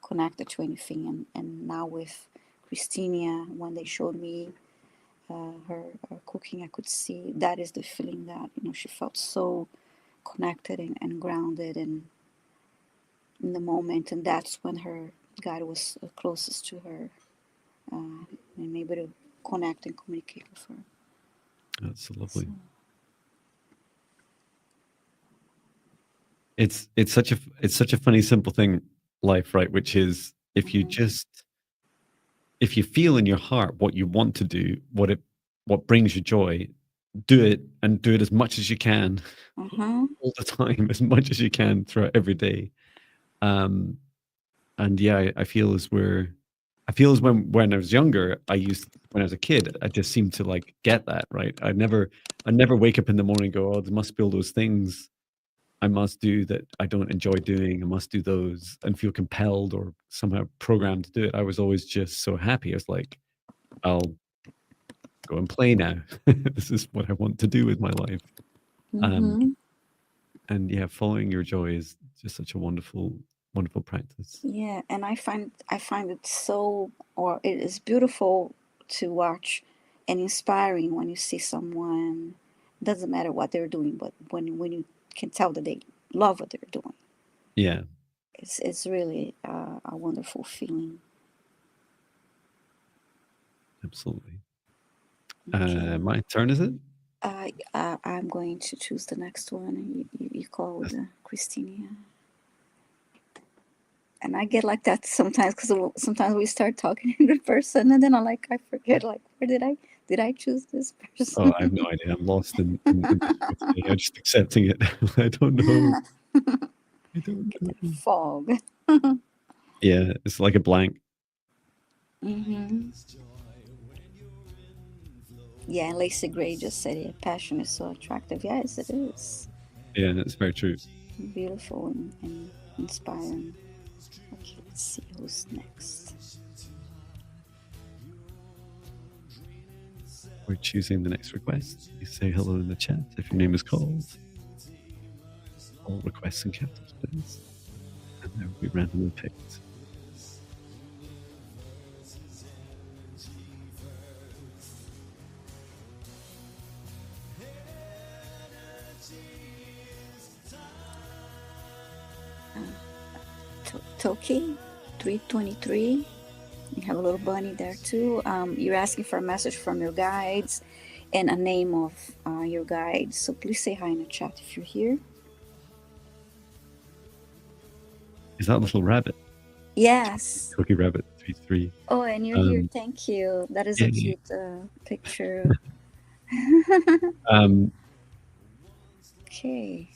connected to anything. And now with Christinia, when they showed me her cooking, I could see that is the feeling that she felt so connected and grounded and in the moment, and that's when her guide was closest to her and able to connect and communicate with her. That's so lovely. It's such a funny simple thing, life, right? Which is if you feel in your heart what you want to do, what brings you joy, do it, and do it as much as you can all the time, as much as you can throughout every day. And yeah, I feel as when I was younger, when I was a kid, I just seemed to like get that, right? I'd never wake up in the morning and go, oh, there must be all those things I must do that I don't enjoy doing. I must do those and feel compelled or somehow programmed to do it. I was always just so happy. I was like, I'll go and play now. This is what I want to do with my life. And yeah, following your joy is just such a wonderful, wonderful practice. Yeah, and I find it it is beautiful to watch and inspiring when you see someone. Doesn't matter what they're doing, but when you can tell that they love what they're doing. Yeah, it's really a wonderful feeling. absolutely. Okay. My turn, is it? I'm going to choose the next one. You called Christinia. And I get like that sometimes because sometimes we start talking in person and then I forget where did I choose this person? Oh, I have no idea. I'm lost in I'm just accepting it. I don't know. I don't know. Fog. Yeah, it's like a blank. Yeah, Lacey Gray just said it. Passion is so attractive. Yes, it is. Yeah, that's very true. Beautiful and inspiring. Okay, let's see who's next. We're choosing the next request. You say hello in the chat if your name is called. All requests in capitals, please. And they will be randomly picked. Toki, 323. You have a little bunny there too. You're asking for a message from your guides and a name of your guide. So please say hi in the chat if you're here. Is that little rabbit? Yes. Toki Rabbit 33. Oh, and you're here. Thank you. That is a cute picture. Okay.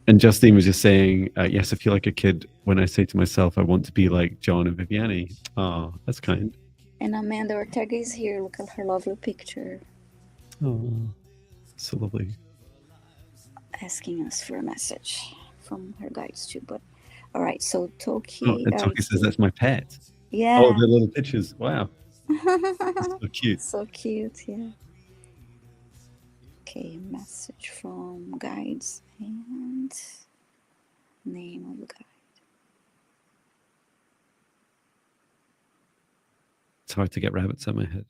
And Justine was just saying, yes, I feel like a kid when I say to myself, I want to be like John and Viviane. Oh, that's kind. And Amanda Ortega is here. Look at her lovely picture. Oh, so lovely. Asking us for a message from her guides too. But all right, so Toki. Oh, and Toki says that's my pet. Yeah. Oh, the little pictures. Wow. That's so cute. So cute, yeah. Okay, message from guides and name of the guide. It's hard to get rabbits out of my head.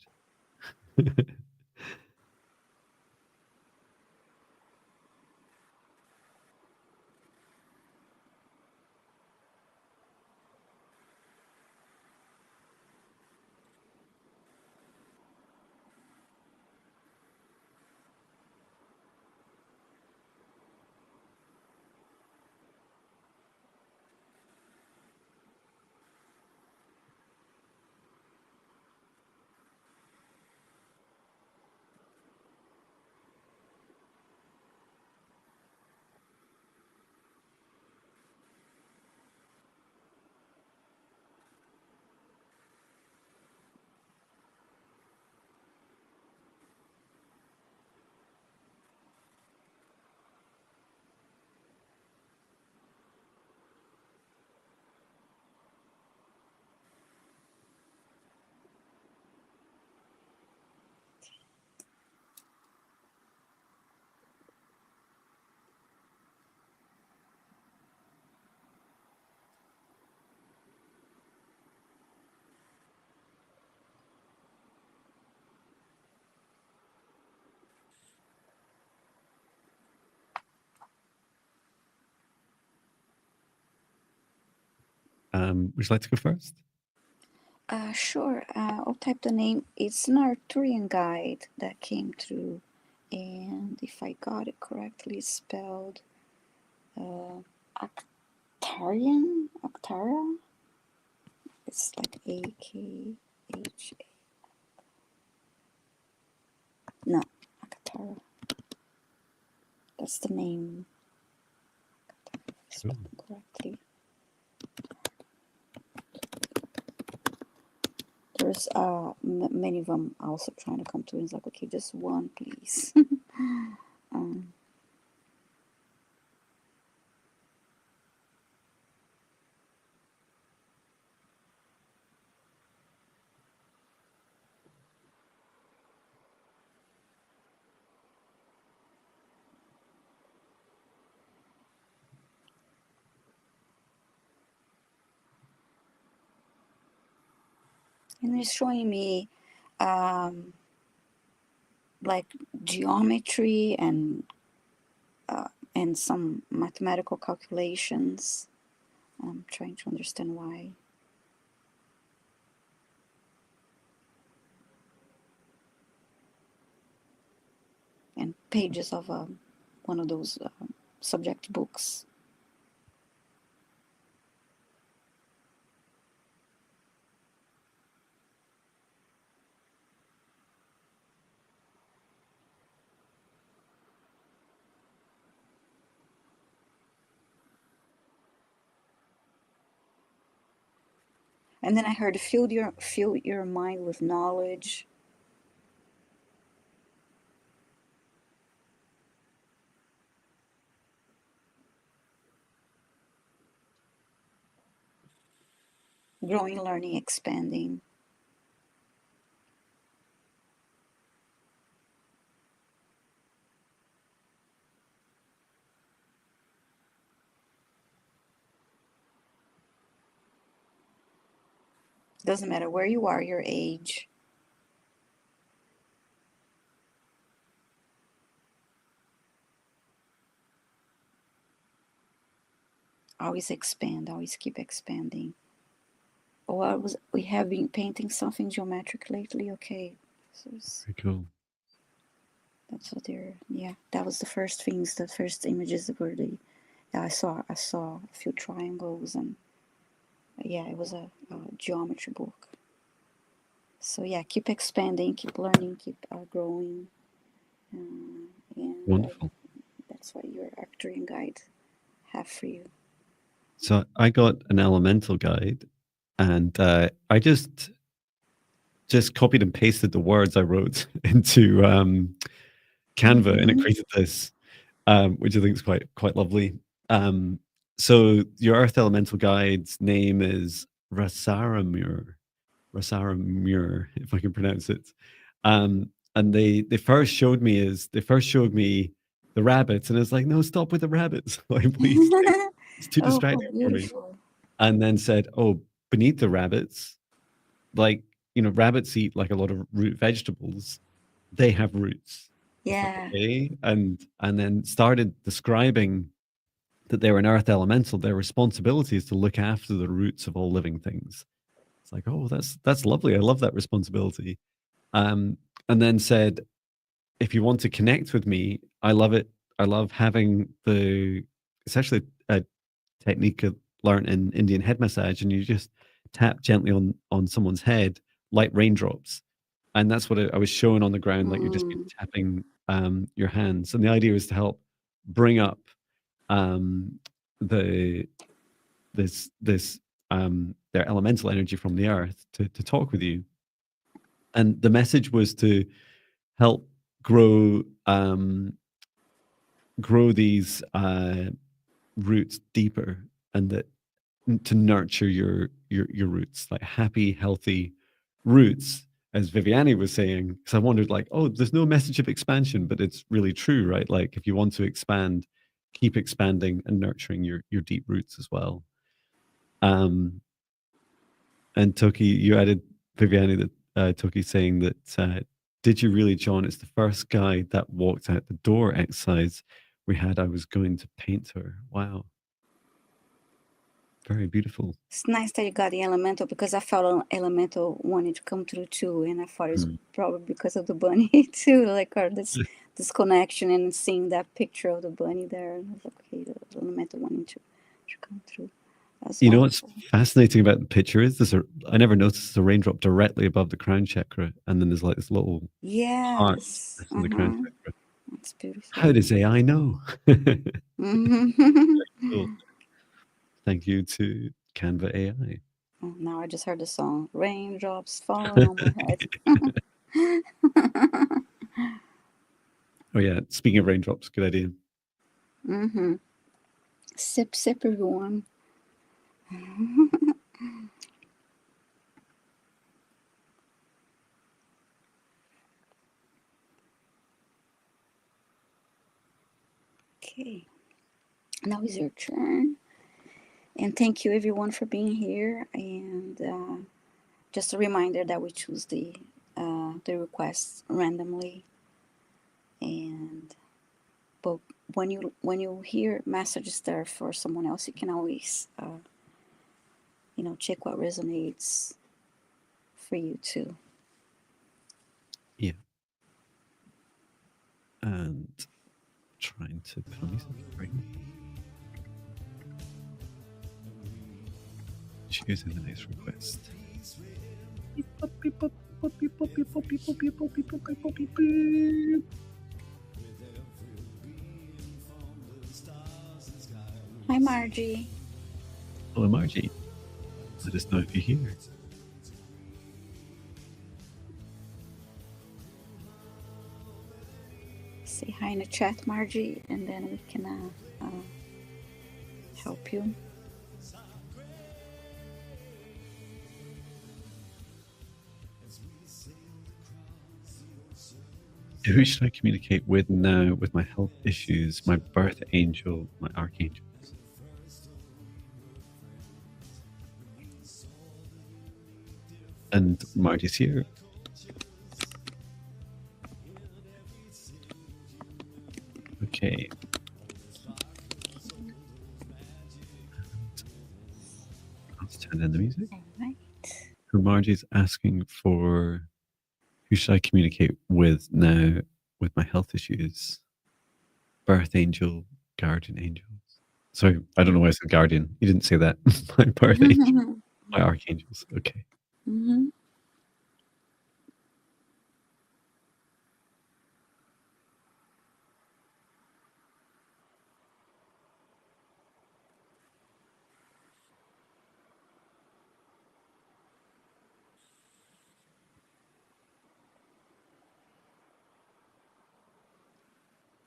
Would you like to go first? Sure. I'll type the name. It's an Arthurian guide that came through, and if I got it correctly, it's spelled Actarian. Actara. It's like A-K-H-A. No, Akatara. That's the name. Spelled correctly. There's many of them also trying to come to it. It's like, okay, just one, please. And it's showing me like geometry and some mathematical calculations. I'm trying to understand why. And pages of one of those subject books. And then I heard, fill your mind with knowledge. Growing, learning, expanding. Doesn't matter where you are, your age. Always expand, always keep expanding. Oh, we have been painting something geometric lately. Okay. Very cool. That's what that was the first things, the first images were I saw a few triangles, and it was a geometry book. So keep expanding, keep learning, keep growing. And Wonderful. That's what your Arcturian guide have for you. So I got an elemental guide, and I just copied and pasted the words I wrote into Canva, and it created this, which I think is quite lovely. So your Earth Elemental Guide's name is Rasaramur, if I can pronounce it. And they first showed me the rabbits, and I was like, no, stop with the rabbits, like, please, it's too distracting for me. And then said, oh, beneath the rabbits, like, rabbits eat like a lot of root vegetables. They have roots. Yeah. Okay. And then started describing that they're an earth elemental. Their responsibility is to look after the roots of all living things. It's like, oh, that's lovely. I love that responsibility. And then said, if you want to connect with me, I love it. I love having it's actually a technique learned in Indian head massage, and you just tap gently on someone's head like raindrops. And that's what I was showing on the ground, like you're just tapping your hands. And the idea is to help bring up their elemental energy from the earth to talk with you. And the message was to help grow these roots deeper, and that to nurture your roots, like happy, healthy roots, as Viviane was saying. Because I wondered, like, oh, there's no message of expansion, but it's really true, right? Like, if you want to expand, keep expanding and nurturing your deep roots as well. And Toki, you added, Viviane, that Toki saying that, did you really, John? It's the first guy that walked out the door exercise we had. I was going to paint her. Wow. very beautiful. It's nice that you got the elemental, because I felt an elemental wanting to come through too, and I thought it's probably because of the bunny too, like, or this connection, and seeing that picture of the bunny there, and I was like, okay, the elemental wanting to come through. That's You know what's wonderful. fascinating about the picture is I never noticed a raindrop directly above the crown chakra, and then there's like this little heart Yes. in the crown chakra. That's beautiful. How does AI know? Mhm. Cool. Thank you to Canva AI. Oh, now I just heard the song, raindrops falling on my head. Oh yeah, speaking of raindrops, good idea. Sip, sip, everyone. Okay, now is your turn. And thank you everyone for being here. And just a reminder that we choose the requests randomly. And but when you hear messages there for someone else, you can always check what resonates for you too. Yeah. And trying to put on music right now. Choosing the next request. Hi, Margie. Hello, Margie. Let us know if you're here. Say hi in the chat, Margie, and then we can help you. Who should I communicate with now with my health issues, my birth angel, my archangels? And Margie's here. Okay. Let's turn in the music. All right. So Margie's asking for who should I communicate with now with my health issues? Birth angel, guardian angels. Sorry, I don't know why I said guardian. You didn't say that. My birth angel, my archangels. Okay. Mm-hmm.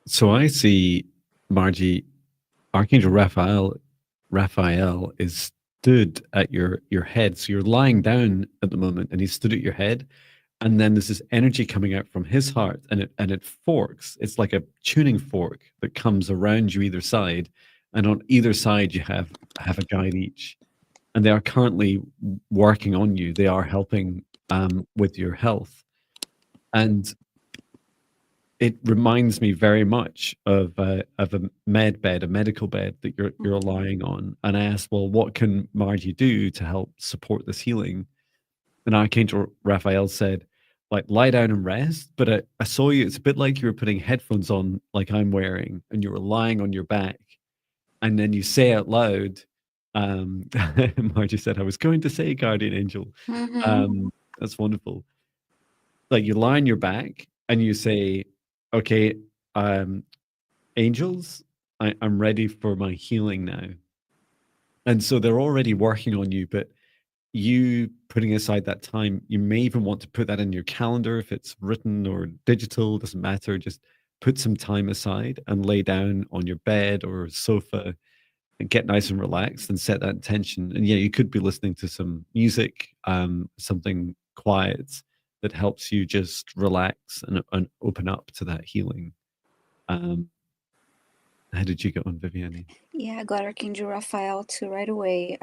So I see Margie, Archangel Raphael is stood at your head. So you're lying down at the moment, and he's stood at your head. And then there's this energy coming out from his heart, and it forks. It's like a tuning fork that comes around you either side, and on either side you have a guide each, and they are currently working on you. They are helping with your health, and it reminds me very much of a med bed, a medical bed that you're lying on. And I asked, well, what can Margie do to help support this healing? And Archangel Raphael said, like, lie down and rest. But I saw you, it's a bit like you were putting headphones on, like I'm wearing, and you were lying on your back. And then you say out loud, Margie said, I was going to say guardian angel. That's wonderful. Like, you lie on your back and you say, okay, angels, I'm ready for my healing now. And so they're already working on you, but you putting aside that time, you may even want to put that in your calendar. If it's written or digital, doesn't matter. Just put some time aside and lay down on your bed or sofa and get nice and relaxed and set that intention. And yeah, you could be listening to some music, something quiet that helps you just relax and open up to that healing. How did you get on, Viviane? Yeah, I got Archangel Raphael too right away.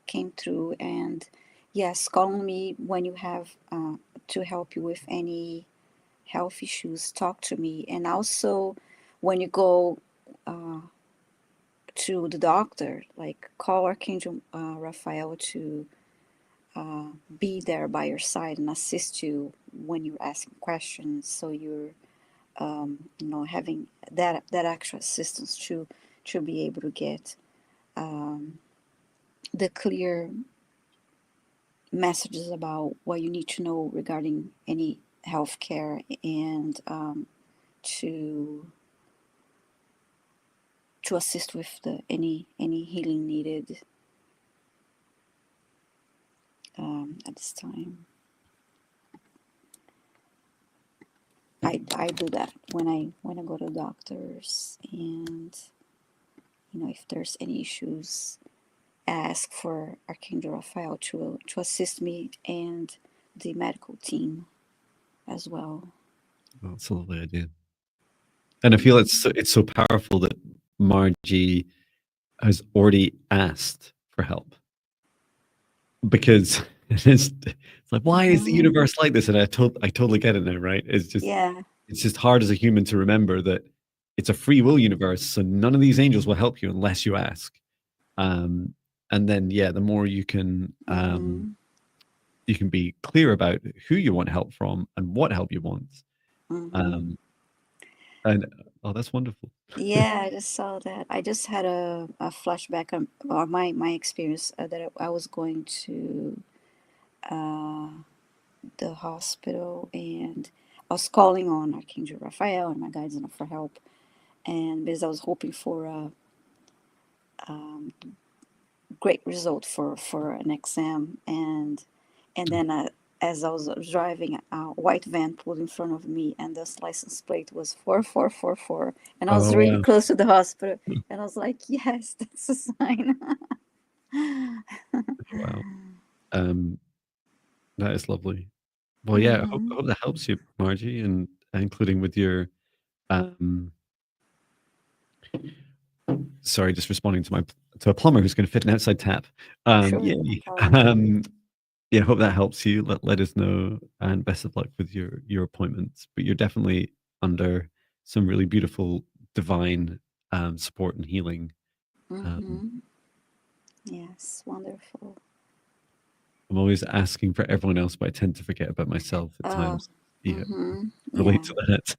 Came through, and yes, call on me when you have to help you with any health issues. Talk to me, and also when you go to the doctor, like call Archangel Raphael to be there by your side and assist you when you're asking questions, so you're having that extra assistance to be able to get the clear messages about what you need to know regarding any healthcare, and to assist with any healing needed at this time. I do that when I go to doctors, and if there's any issues, ask for Archangel Raphael to assist me and the medical team as well. Oh, that's a lovely idea. And I feel it's so powerful that Margie has already asked for help, because it's like, why is the universe like this? And I totally get it now, right? It's just hard as a human to remember that it's a free will universe, so none of these angels will help you unless you ask. And then the more you can be clear about who you want help from and what help you want. And that's wonderful. Yeah, I just saw that. I just had a flashback on my experience that I was going to the hospital, and I was calling on Archangel Raphael and my guides for help, and because I was hoping for a great result for an exam, and then as I was driving, a white van pulled in front of me, and this license plate was 4444, and I was really close to the hospital, and I was like, yes, that's a sign. Wow. That is lovely. Well, I hope that helps you, Margie, and including with your sorry, just responding to a plumber who's going to fit an outside tap. Sure, Yay. no I hope that helps you. Let us know, and best of luck with your appointments. But you're definitely under some really beautiful divine support and healing. Yes, wonderful. I'm always asking for everyone else, but I tend to forget about myself at times. Relate to that.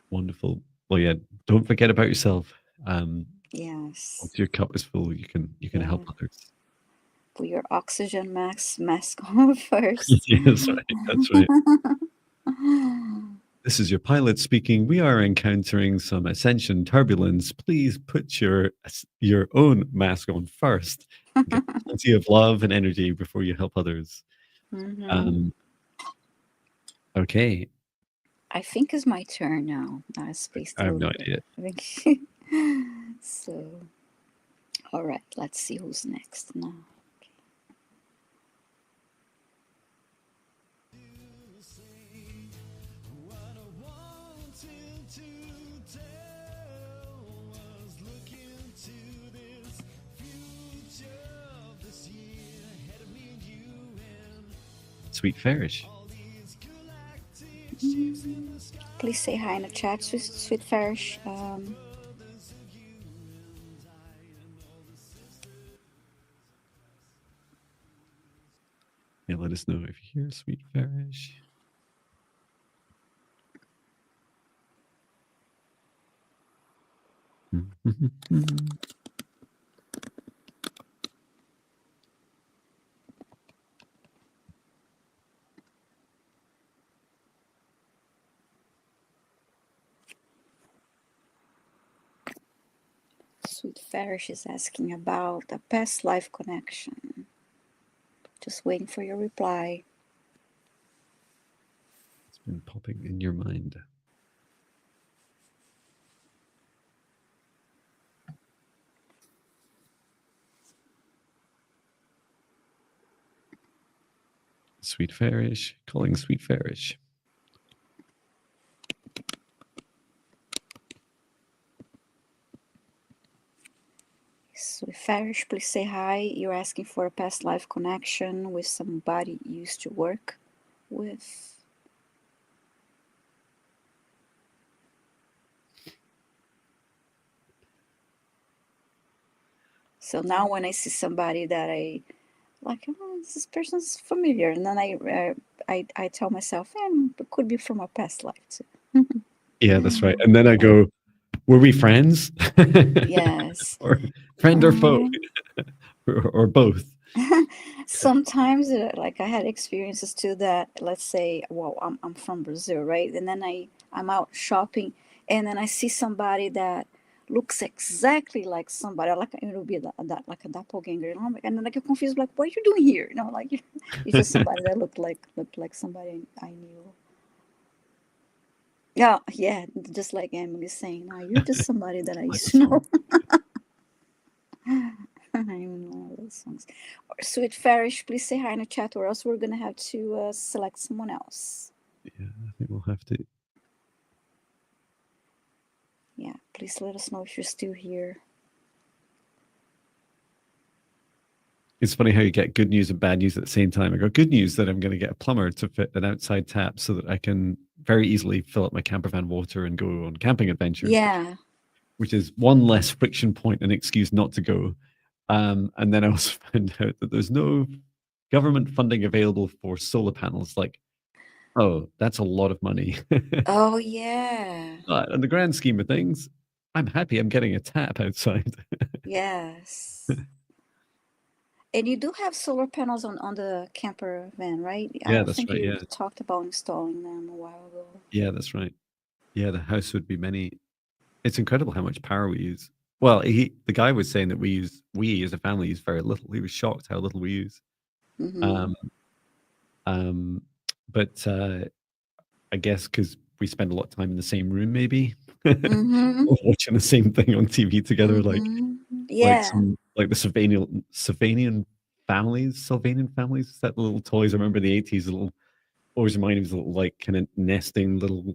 Wonderful. Well, don't forget about yourself. Yes. Once your cup is full, you can help others. Put your oxygen mask on first. That's right. This is your pilot speaking. We are encountering some ascension turbulence. Please put your own mask on first. Get plenty of love and energy before you help others. Okay. I think it's my turn now. I have no idea. So, all right. Let's see who's next now. Sweet Farish. Please say hi in the chat, Sweet Farish. Let us know if you hear Sweet Farish. Sweet Farish is asking about a past life connection. Just waiting for your reply. It's been popping in your mind. Sweet Farish, calling Sweet Farish. Sweet Farish, please say hi. You're asking for a past life connection with somebody you used to work with. So now when I see somebody that I like, oh, this person's familiar, and then I tell myself, it could be from a past life too. Yeah, that's right. And then I go, were we friends? Yes. Or friend or foe? Right. or both. Sometimes, like I had experiences too that, let's say, well, I'm from Brazil, right? And then I'm out shopping, and then I see somebody that looks exactly like somebody, like it would be that like a doppelganger, you know? And then I get confused, like, what are you doing here? You know, like it's just somebody that looked like somebody I knew. Yeah, yeah, just like Emily saying, "No, you're just somebody that I Like used the to song. know." I don't even know all those songs. Sweet Farish, please say hi in the chat, or else we're gonna have to select someone else. Yeah, I think we'll have to. Yeah, please let us know if you're still here. It's funny how you get good news and bad news at the same time. I got good news that I'm going to get a plumber to fit an outside tap so that I can very easily fill up my camper van water and go on camping adventures. Yeah. Which is one less friction point and excuse not to go. And then I also found out that there's no government funding available for solar panels. Like, oh, that's a lot of money. Oh yeah. But in the grand scheme of things, I'm happy I'm getting a tap outside. Yes. And you do have solar panels on the camper van, right? Yeah, I that's think right. you Yeah. talked about installing them a while ago. Yeah, that's right. Yeah, the house would be many. It's incredible how much power we use. Well, the guy was saying that we as a family use very little. He was shocked how little we use. Mm-hmm. But I guess because we spend a lot of time in the same room, maybe Mm-hmm. or watching the same thing on TV together, Mm-hmm. like Yeah. some like the Sylvanian families. Is that the little toys? I remember in the 80s. Little always remind me of little like kind of nesting little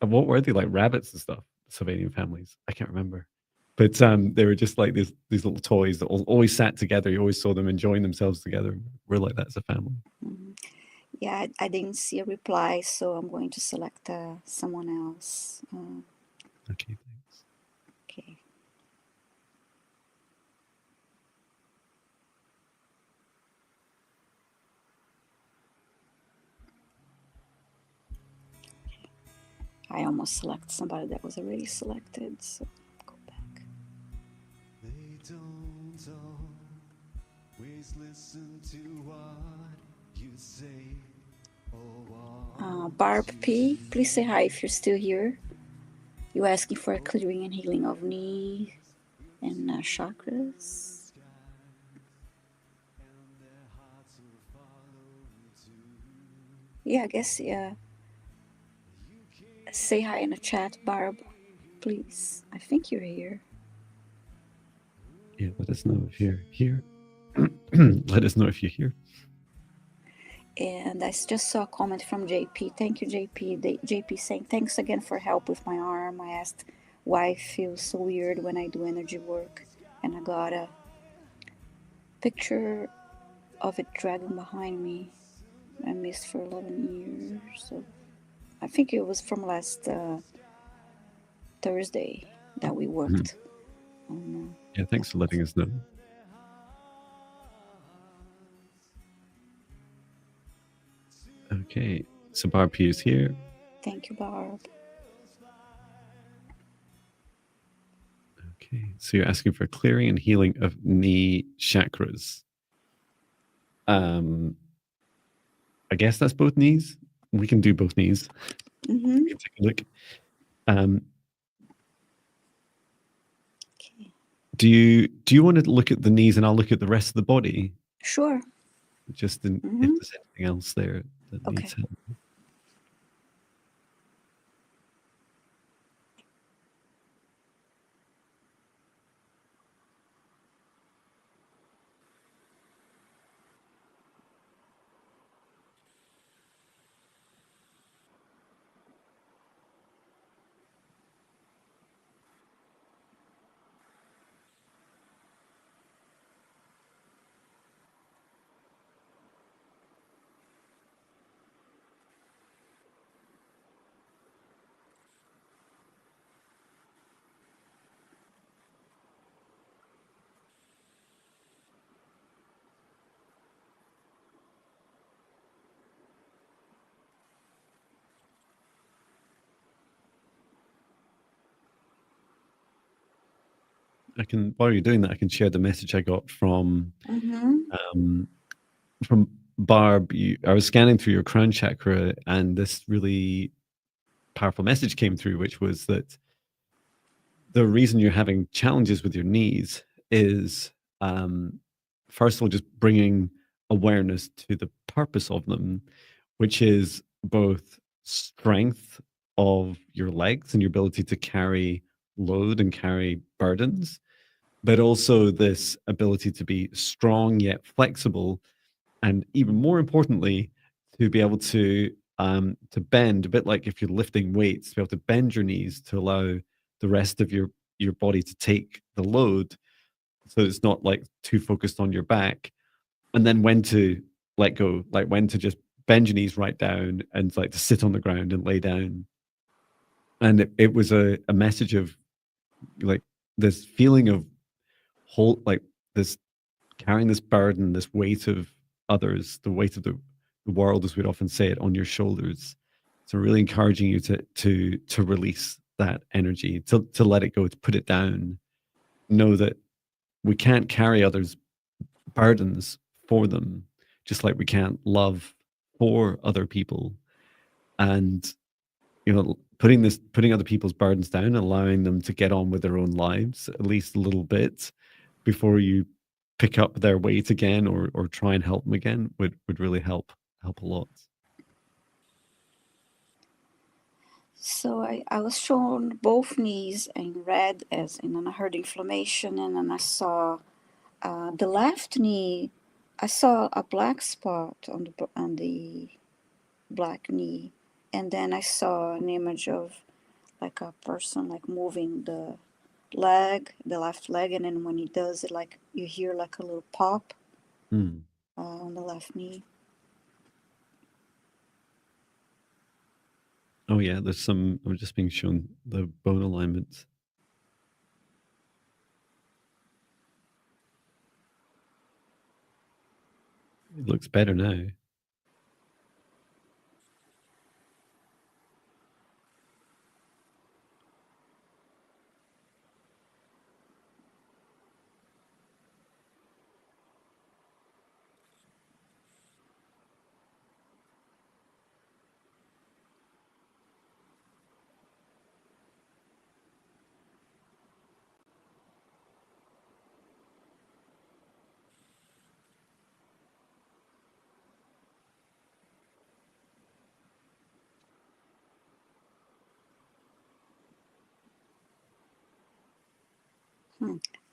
what were they, like rabbits and stuff? Sylvanian families. I can't remember. But they were just like these little toys that always sat together. You always saw them enjoying themselves together. We're like that as a family. Mm-hmm. Yeah, I didn't see a reply, so I'm going to select someone else. Okay, thanks. Okay. I almost select somebody that was already selected, so go back. They don't always listen to what you say. Barb P, please say hi if you're still here. You asking for a clearing and healing of knees and chakras. Yeah, I guess, yeah. Say hi in the chat, Barb, please. I think you're here. Yeah, let us know if you're here. Let us know if you're here. And I just saw a comment from JP. Thank you, JP. JP saying, thanks again for help with my arm. I asked why I feel so weird when I do energy work. And I got a picture of it dragging behind me. I missed for 11 years. So I think it was from last Thursday that we worked. Yeah, thanks for letting us know. Okay, so Barb P is here. Thank you, Barb. Okay, so you're asking for clearing and healing of knee chakras. I guess that's both knees. We can do both knees. Mm-hmm. We can take a look. Okay. Do you want to look at the knees and I'll look at the rest of the body? Sure. Just if there's anything else there that needs help. while you're doing that, I can share the message I got from Mm-hmm. Barb. I was scanning through your crown chakra, and this really powerful message came through, which was that the reason you're having challenges with your knees is, first of all, just bringing awareness to the purpose of them, which is both strength of your legs and your ability to carry load and carry burdens, but also this ability to be strong yet flexible, and even more importantly, to be able to bend, a bit like if you're lifting weights, to be able to bend your knees to allow the rest of your body to take the load, so it's not like too focused on your back, and then when to let go, like when to just bend your knees right down and like to sit on the ground and lay down. And it was a message of like this feeling of whole, like this carrying this burden, this weight of others, the weight of the world, as we'd often say it, on your shoulders. So really encouraging you to release that energy, to let it go, to put it down. Know that we can't carry others' burdens for them, just like we can't love for other people. And putting other people's burdens down, allowing them to get on with their own lives at least a little bit before you pick up their weight again, or try and help them again, would really help a lot. So I was shown both knees in red, and then I heard inflammation, and then I saw the left knee. I saw a black spot on the black knee, and then I saw an image of like a person like moving the left leg, and then when he does it, like you hear like a little pop on the left knee. Oh yeah, there's some. I'm just being shown the bone alignment. It looks better now.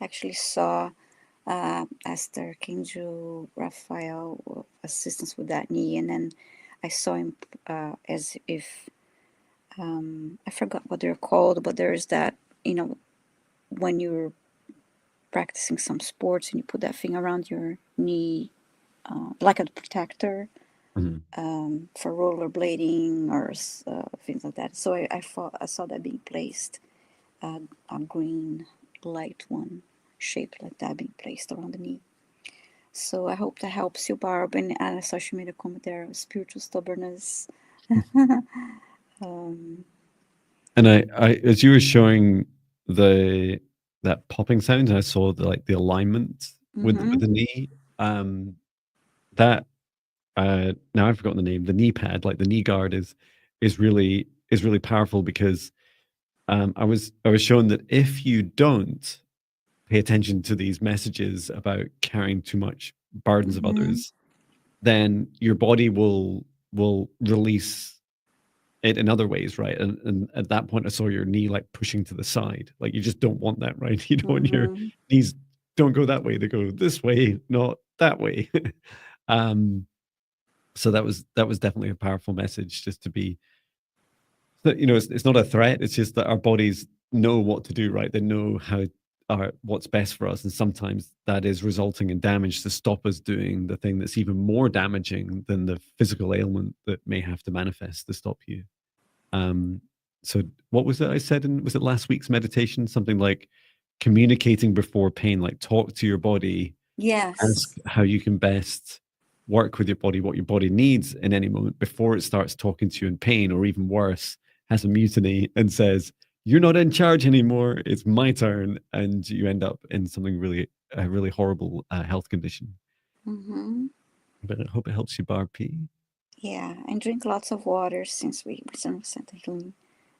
Actually saw Esther came to Raphael assistance with that knee, and then I saw him as if I forgot what they're called, but there's that, when you're practicing some sports and you put that thing around your knee, like a protector for rollerblading or things like that. So I saw that being placed, a green light one shaped like that being placed around the knee. So I hope that helps you, Barb. And I saw she made a comment there, spiritual stubbornness. And I, as you were showing that popping sound, I saw the alignment with the knee. That now I've forgotten the name. The knee pad, like the knee guard, is really powerful, because I was shown that if you don't pay attention to these messages about carrying too much burdens of others, then your body will release it in other ways, right? And at that point, I saw your knee like pushing to the side. Like you just don't want that, right? You don't want your knees don't go that way; they go this way, not that way. So that was definitely a powerful message, just to be that, it's not a threat. It's just that our bodies know what to do, right? They know what's best for us, and sometimes that is resulting in damage to stop us doing the thing that's even more damaging than the physical ailment that may have to manifest to stop you. So what was it I said was it last week's meditation? Something like communicating before pain, like talk to your body, Yes. ask how you can best work with your body, what your body needs in any moment before it starts talking to you in pain, or even worse, has a mutiny and says, you're not in charge anymore. It's my turn, and you end up in something really horrible health condition. Mm-hmm. But I hope it helps you, Barb P. Yeah, and drink lots of water since we recently sent the healing.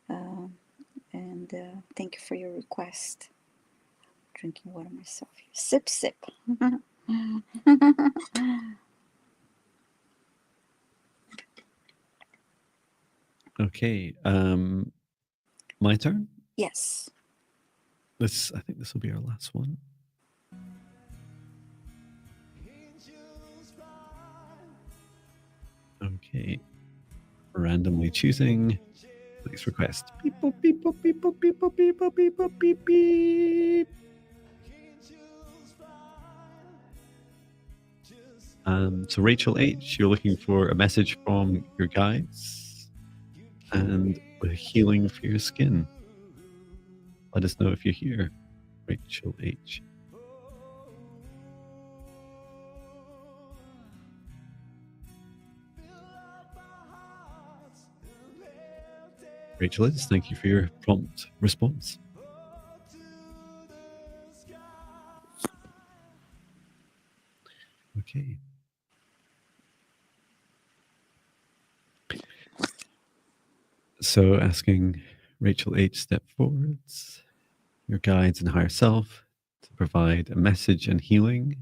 And thank you for your request. Drinking water myself. Sip, sip. Okay, my turn. Yes. I think this will be our last one. Okay, randomly choosing. Please request. Beep, boop, beep, boop, beep, boop, beep, boop, beep, boop, beep, boop, beep, beep. So Rachel H, you're looking for a message from your guides and with healing for your skin. Let us know if you're here, Rachel H. Rachel H, thank you for your prompt response. Okay. So asking Rachel H, step forwards, your guides and higher self to provide a message and healing.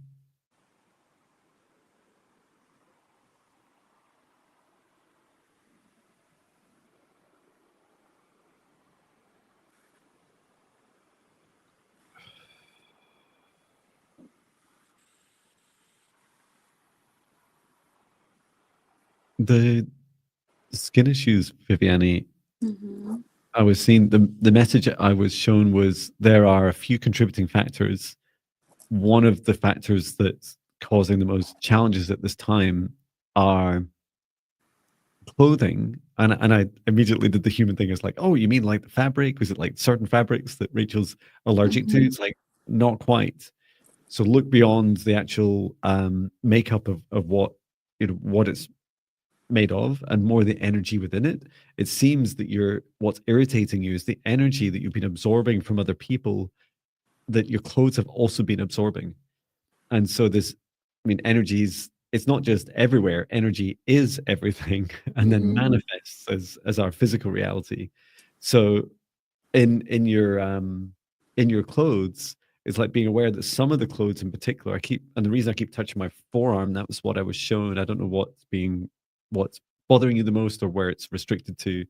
The skin issues, Viviane, Mm-hmm. I was seeing the message I was shown was there are a few contributing factors. One of the factors that's causing the most challenges at this time are clothing. And I immediately did the human thing. It's like, oh, you mean like the fabric? Was it like certain fabrics that Rachel's allergic to? It's like, not quite. So look beyond the actual makeup of what what it's made of, and more the energy within it. It seems that what's irritating you is the energy that you've been absorbing from other people that your clothes have also been absorbing. And so energies, it's not just everywhere. Energy is everything and then manifests as our physical reality. So in your clothes, it's like being aware that some of the clothes in particular, and the reason I keep touching my forearm, that was what I was shown. I don't know what's bothering you the most or where it's restricted to,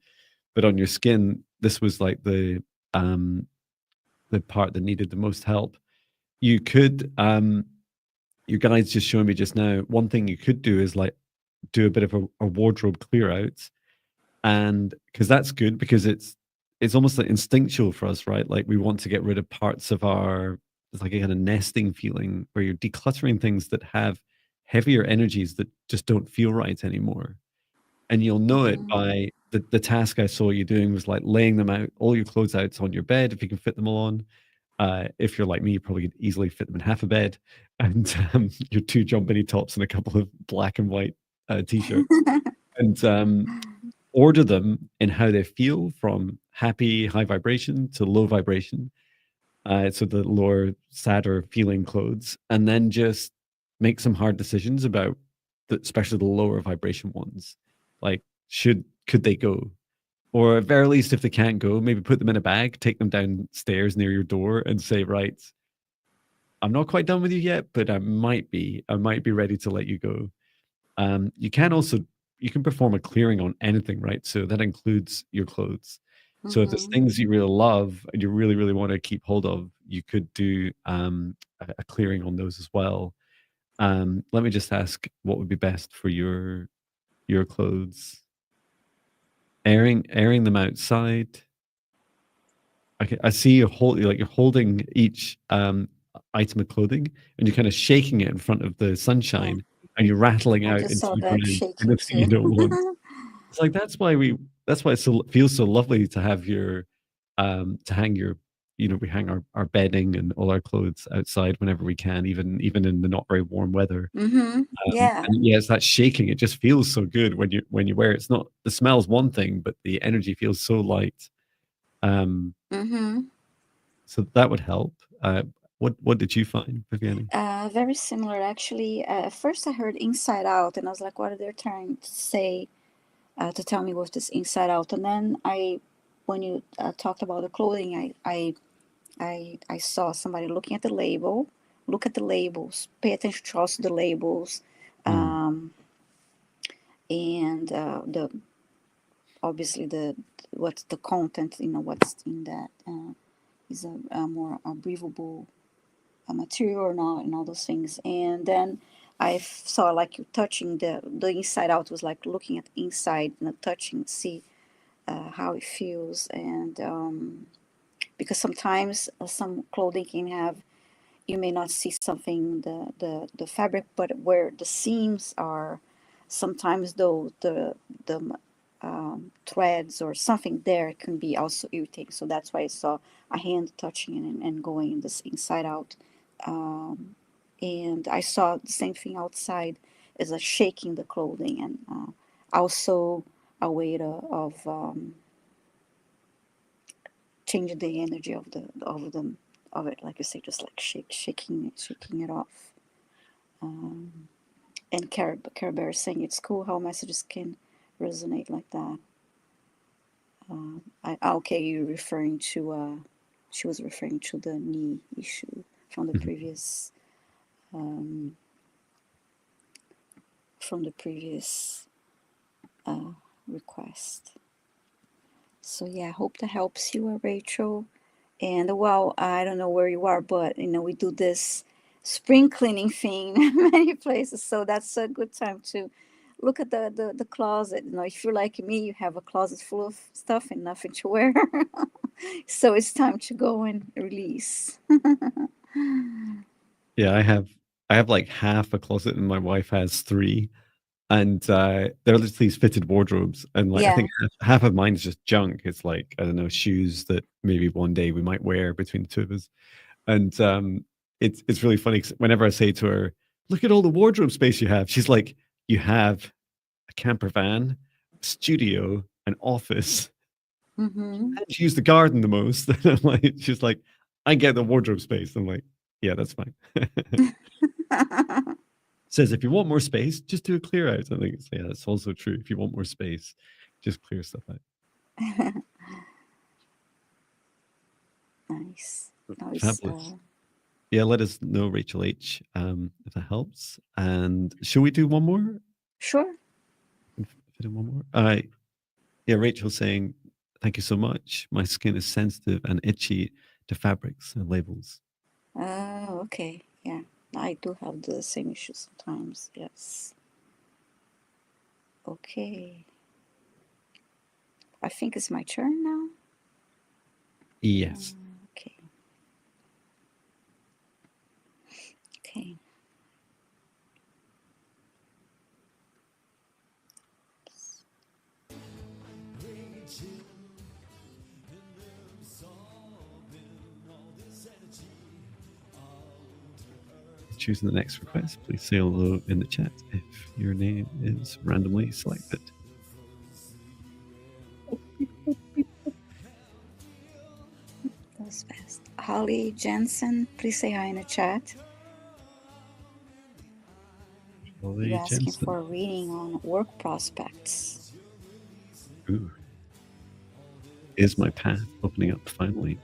but on your skin, this was like the part that needed the most help. You could your guides just showing me just now, one thing you could do is like do a bit of a wardrobe clear out, and because that's good, because it's almost like instinctual for us, right? Like we want to get rid of parts of it's like a kind of nesting feeling where you're decluttering things that have heavier energies that just don't feel right anymore. And you'll know it by the task I saw you doing was like laying them out, all your clothes out on your bed if you can fit them all on. If you're like me, you probably could easily fit them in half a bed, and your 2 John Benny tops and a couple of black and white t-shirts, and order them in how they feel, from happy, high vibration to low vibration. So the lower, sadder feeling clothes, and then just make some hard decisions about, especially the lower vibration ones. Like, could they go? Or at very least, if they can't go, maybe put them in a bag, take them downstairs near your door and say, right, I'm not quite done with you yet, but I might be ready to let you go. You can perform a clearing on anything, right? So that includes your clothes. So if there's things you really love and you really, really want to keep hold of, you could do a clearing on those as well. Let me just ask what would be best for your clothes. Airing them outside. Okay, I see you're holding each item of clothing, and you're kind of shaking it in front of the sunshine, and you're rattling I out just into saw the that ground shaking anything you too. don't want. It's like that's why it feels so lovely to have to hang your, we hang our bedding and all our clothes outside whenever we can, even in the not very warm weather. Yeah. And yeah, it's that shaking. It just feels so good when you wear it. It's not, the smell's one thing, but the energy feels so light. Mm-hmm. So that would help. What did you find, Viviane? Very similar, actually. At first, I heard Inside Out, and I was like, "What are they trying to say to tell me with this Inside Out?" And then when you talked about the clothing, I saw somebody looking at the label. Look at the labels. Pay attention to also the labels, Mm. and the obviously the what's the content. What's in that is a more breathable material or not, and all those things. And then I saw like you touching the inside out was like looking at the inside and touching, see how it feels. And because sometimes some clothing can have, you may not see something the fabric, but where the seams are, sometimes though the threads or something there can be also irritating. So that's why I saw a hand touching it and going in this inside out. And I saw the same thing outside as a shaking the clothing, and also a way of changing the energy of it, like you say, just like shaking it off. And Care Bear is saying it's cool how messages can resonate like that. Okay, you're referring to she was referring to the knee issue from the previous request. So yeah, I hope that helps you, Rachel. And well, I don't know where you are, but we do this spring cleaning thing in many places. So that's a good time to look at the closet. If you're like me, you have a closet full of stuff and nothing to wear. So it's time to go and release. Yeah, I have like half a closet, and my wife has 3, and they're literally these fitted wardrobes, and like I Yeah. think half of mine is just junk. It's like, I don't know, shoes that maybe one day we might wear between the two of us. And it's really funny 'cause whenever I say to her, "Look at all the wardrobe space you have," she's like, "You have a camper van, a studio, an office, Mm-hmm. and you use the garden the most." And I'm like, she's like, "I get the wardrobe space." I'm like, "Yeah, that's fine." Says, "If you want more space, just do a clear out." I think yeah, that's also true. If you want more space, just clear stuff out. Nice. Now it's Fabulous. Yeah, let us know, Rachel H, if that helps. And shall we do one more? sure. Fit in one more. Yeah, Rachel saying, "Thank you so much. My skin is sensitive and itchy to fabrics and labels." Okay. Yeah, I do have the same issue sometimes. Yes. Okay. I think it's my turn now. Yes. Okay. Okay. Choosing the next request, please say hello in the chat if your name is randomly selected. That was fast. Holly Jensen, please say hi in the chat. Holly You're asking Jensen. for a reading on work prospects. Ooh. Is my path opening up finally?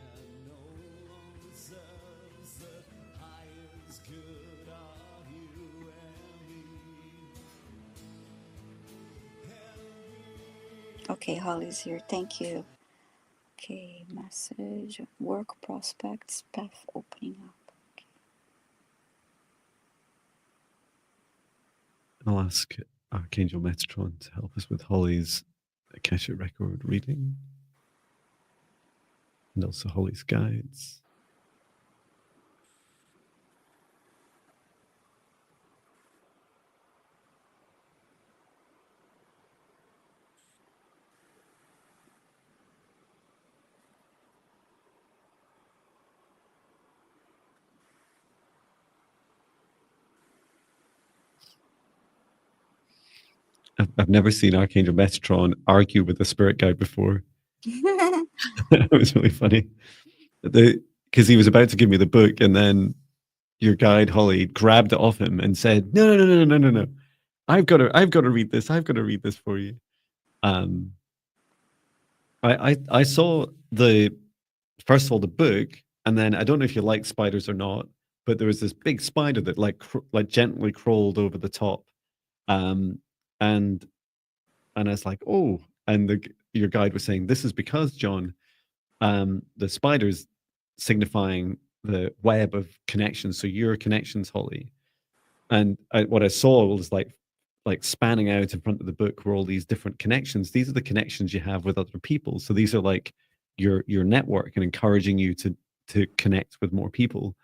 Okay, Holly's here. Thank you. Okay, message. Work prospects, path opening up. Okay. I'll ask Archangel Metatron to help us with Holly's Akashic record reading, and also Holly's guides. I've never seen Archangel Metatron argue with a spirit guide before. It was really funny. Because he was about to give me the book, and then your guide Holly grabbed it off him and said, "No, no, no, no, no, no, no! I've got to read this. I've got to read this for you." Um, I saw first of all the book, and then I don't know if you like spiders or not, but there was this big spider that like gently crawled over the top, and I was like, oh, and your guide was saying this is because John, the spiders signifying the web of connections, so your connections, Holly, and what I saw was like spanning out in front of the book were all these different connections. These are the connections you have with other people. So these are like your network and encouraging you to connect with more people.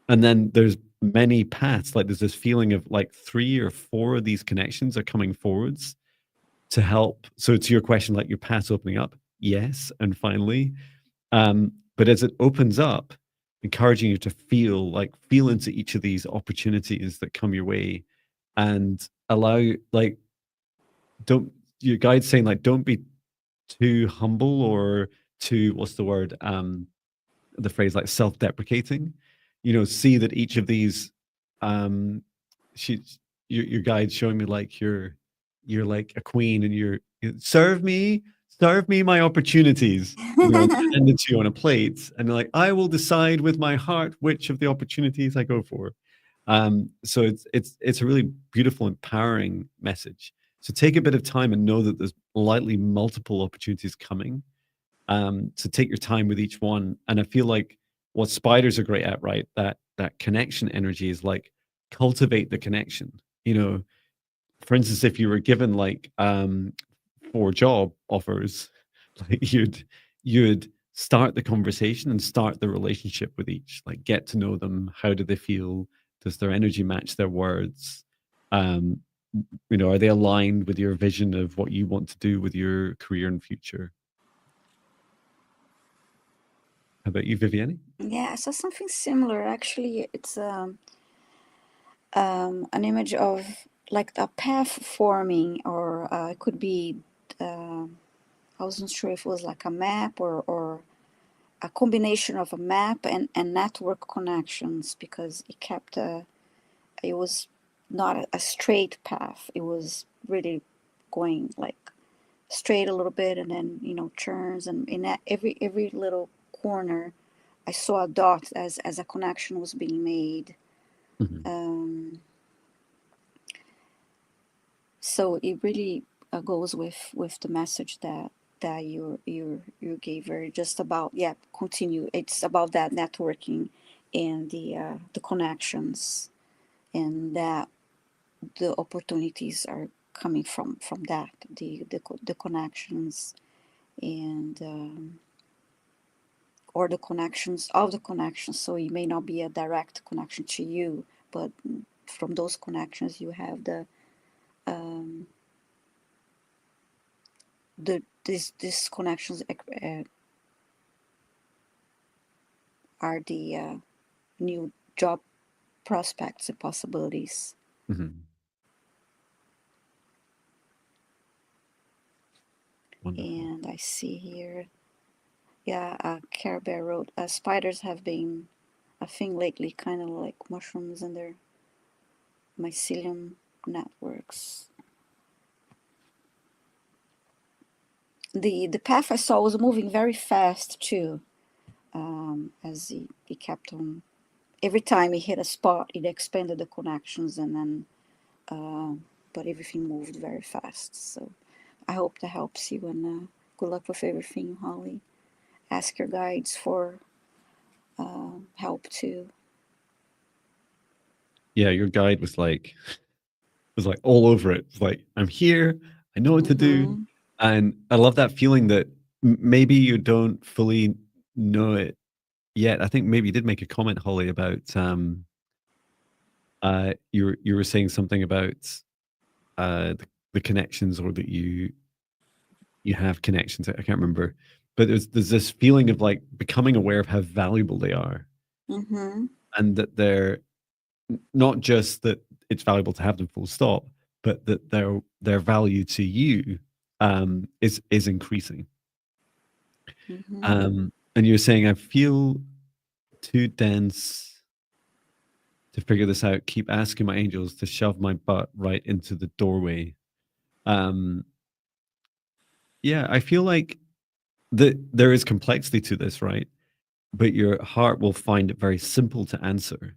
And then there's many paths. Like there's this feeling of like 3 or 4 of these connections are coming forwards to help. So to your question, like your paths opening up, yes, and finally. But as it opens up, encouraging you to feel into each of these opportunities that come your way, and allow, like, don't, your guide's saying like don't be too humble or too, what's the word, the phrase like self-deprecating. See that each of these, your guide's showing me like you're like a queen, and you serve me my opportunities, handed to you on a plate, and like, I will decide with my heart which of the opportunities I go for. So it's a really beautiful, empowering message. So take a bit of time and know that there's likely multiple opportunities coming. So take your time with each one. And I feel like what spiders are great at, right? That connection energy is like, cultivate the connection. For instance, if you were given like 4 job offers, like you'd start the conversation and start the relationship with each. Like, get to know them. How do they feel? Does their energy match their words? Are they aligned with your vision of what you want to do with your career and future? How about you, Viviane? Yeah, I saw something similar. Actually, it's an image of like a path forming, or it could be, I wasn't sure if it was like a map or a combination of a map and network connections, because it was not a straight path. It was really going like straight a little bit, and then turns, and in every little corner I saw a dot as a connection was being made. Mhm. So it really goes with the message that you gave her, just about, yeah, continue. It's about that networking and the connections, and that the opportunities are coming from that, the connections, and or the connections of the connections. So it may not be a direct connection to you, but from those connections you have these connections are the new job prospects and possibilities. Mhm. Wonderful. And I see here, yeah, Care Bear wrote, spiders have been a thing lately, kind of like mushrooms and their mycelium networks. The path I saw was moving very fast too, as he kept on. Every time he hit a spot, it expanded the connections, and then, but everything moved very fast. So I hope that helps you, and good luck with everything, Holly. Ask your guides for help too. Yeah, your guide was like all over it. It's like, I'm here, I know what to do. And I love that feeling that maybe you don't fully know it yet. I think maybe you did make a comment, Holly, about you were saying something about the connections, or that you have connections. I can't remember, but there's this feeling of like becoming aware of how valuable they are, and that they're not just that it's valuable to have them, full stop, but that their value to you is increasing. And you're saying, I feel too dense to figure this out. Keep asking my angels to shove my butt right into the doorway. Yeah, I feel like there is complexity to this, right? But your heart will find it very simple to answer.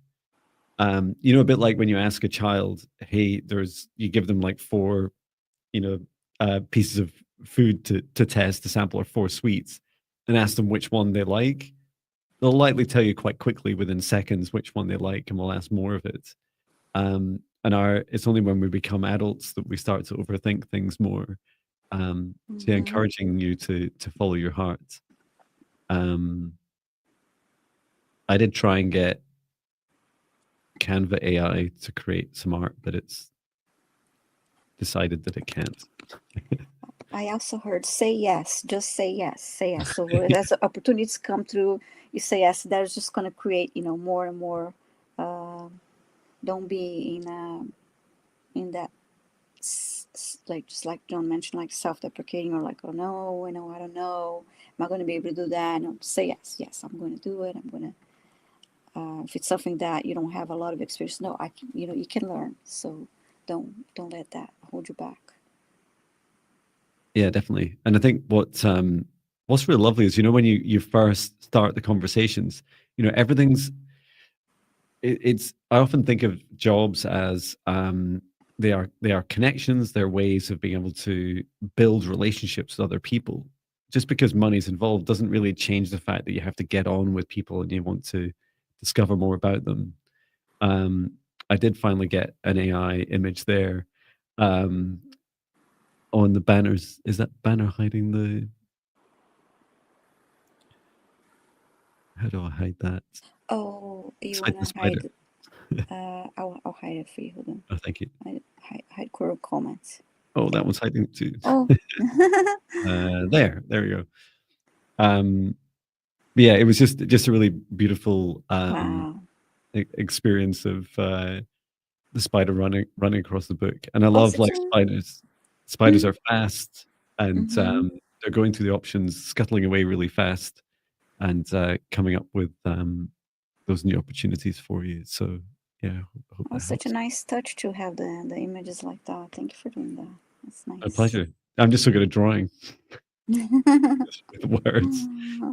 You know, a bit like when you ask a child, hey, you give them like 4, pieces of food to test, to sample, or 4 sweets, and ask them which one they like. They'll likely tell you quite quickly within seconds which one they like, and we'll ask more of it. And it's only when we become adults that we start to overthink things more. So yeah, encouraging you to follow your heart. I did try and get Canva AI to create some art, but it's decided that it can't. I also heard say yes, just say yes, say yes. So as opportunities come through, you say yes. That's just going to create, more and more. Don't be in that like, just like John mentioned, like self-deprecating, or like, oh no, I don't know, am I going to be able to do that? No, say yes, yes, I'm going to do it. I'm going to. If it's something that you don't have a lot of experience, no, you can learn. So don't let that hold you back. Yeah, definitely. And I think what's really lovely is, when you first start the conversations, everything's it's I often think of jobs as they are connections, they're ways of being able to build relationships with other people. Just because money's involved doesn't really change the fact that you have to get on with people and you want to discover more about them. I did finally get an AI image there. On the banners. Is that banner hiding the... How do I hide that? Oh, you It's want hide the to spider. hide? I'll hide it for you. Hold on. Oh, thank you. Hide core comments. Oh, that one's hiding too. Oh. There we go. But yeah, it was just a really beautiful Wow. experience of the spider running across the book. And I Oh, love, such like, a. spiders. Spiders are fast, and Mm-hmm. they're going through the options, scuttling away really fast, and coming up with those new opportunities for you. So yeah, I hope Oh, that such a helps. nice touch to have the images like that. Thank you for doing that. That's My nice. pleasure. I'm just so good at drawing with words.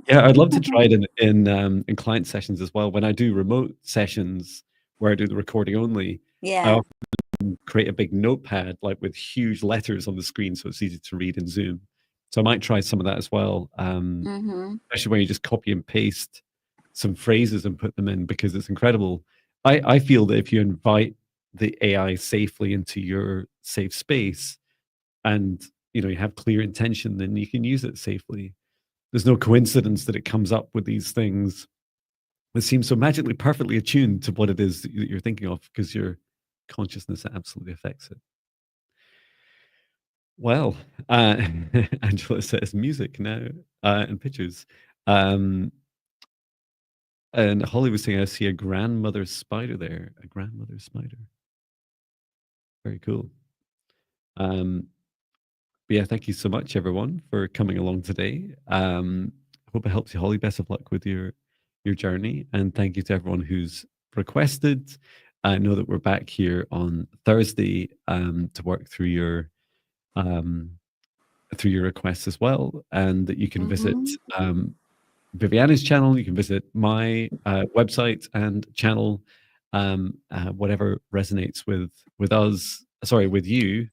Yeah, I'd love to try it in client sessions as well. When I do remote sessions where I do the recording only, I Yeah. often create a big notepad, like with huge letters on the screen, so it's easy to read in Zoom. So I might try some of that as well. Mm-hmm. Especially when you just copy and paste some phrases and put them in, because it's incredible. I feel that if you invite the AI safely into your safe space, and you have clear intention, then you can use it safely. There's no coincidence that it comes up with these things that seem so magically perfectly attuned to what it is that you're thinking of, because your consciousness absolutely affects it. Well, Angela says music now, and pictures. And Holly was saying, I see a grandmother spider there. A grandmother spider. Very cool. But yeah, thank you so much, everyone, for coming along today. Hope it helps you, Holly. Best of luck with your journey, and thank you to everyone who's requested. I know that we're back here on Thursday to work through your requests as well, and that you can visit Viviane's channel. You can visit my website and channel, whatever resonates with us. Sorry, with you.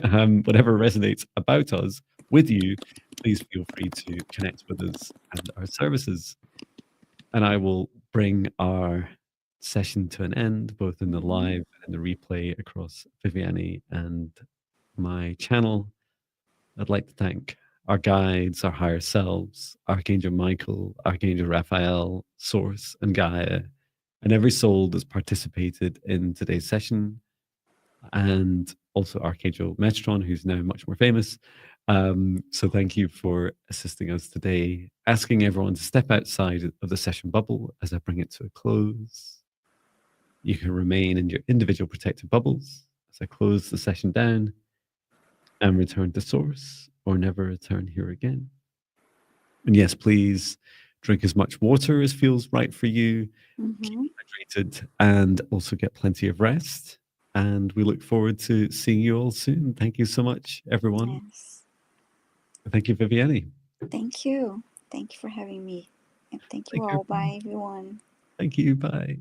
Whatever resonates about us with you. Please feel free to connect with us and our services. And I will bring our session to an end, both in the live and the replay, across Viviane and my channel. I'd like to thank our guides, our higher selves, Archangel Michael, Archangel Raphael, Source, and Gaia, and every soul that's participated in today's session, and also Archangel Metron, who's now much more famous. So thank you for assisting us today, asking everyone to step outside of the session bubble as I bring it to a close. You can remain in your individual protected bubbles as I close the session down and return to Source, or never return here again. And yes, please drink as much water as feels right for you, Mm-hmm. hydrated, and also get plenty of rest. And we look forward to seeing you all soon. Thank you so much, everyone. Yes. Thank you, Viviane. Thank you. Thank you for having me. And thank you Thank all. you. Bye, everyone. Thank you. Bye.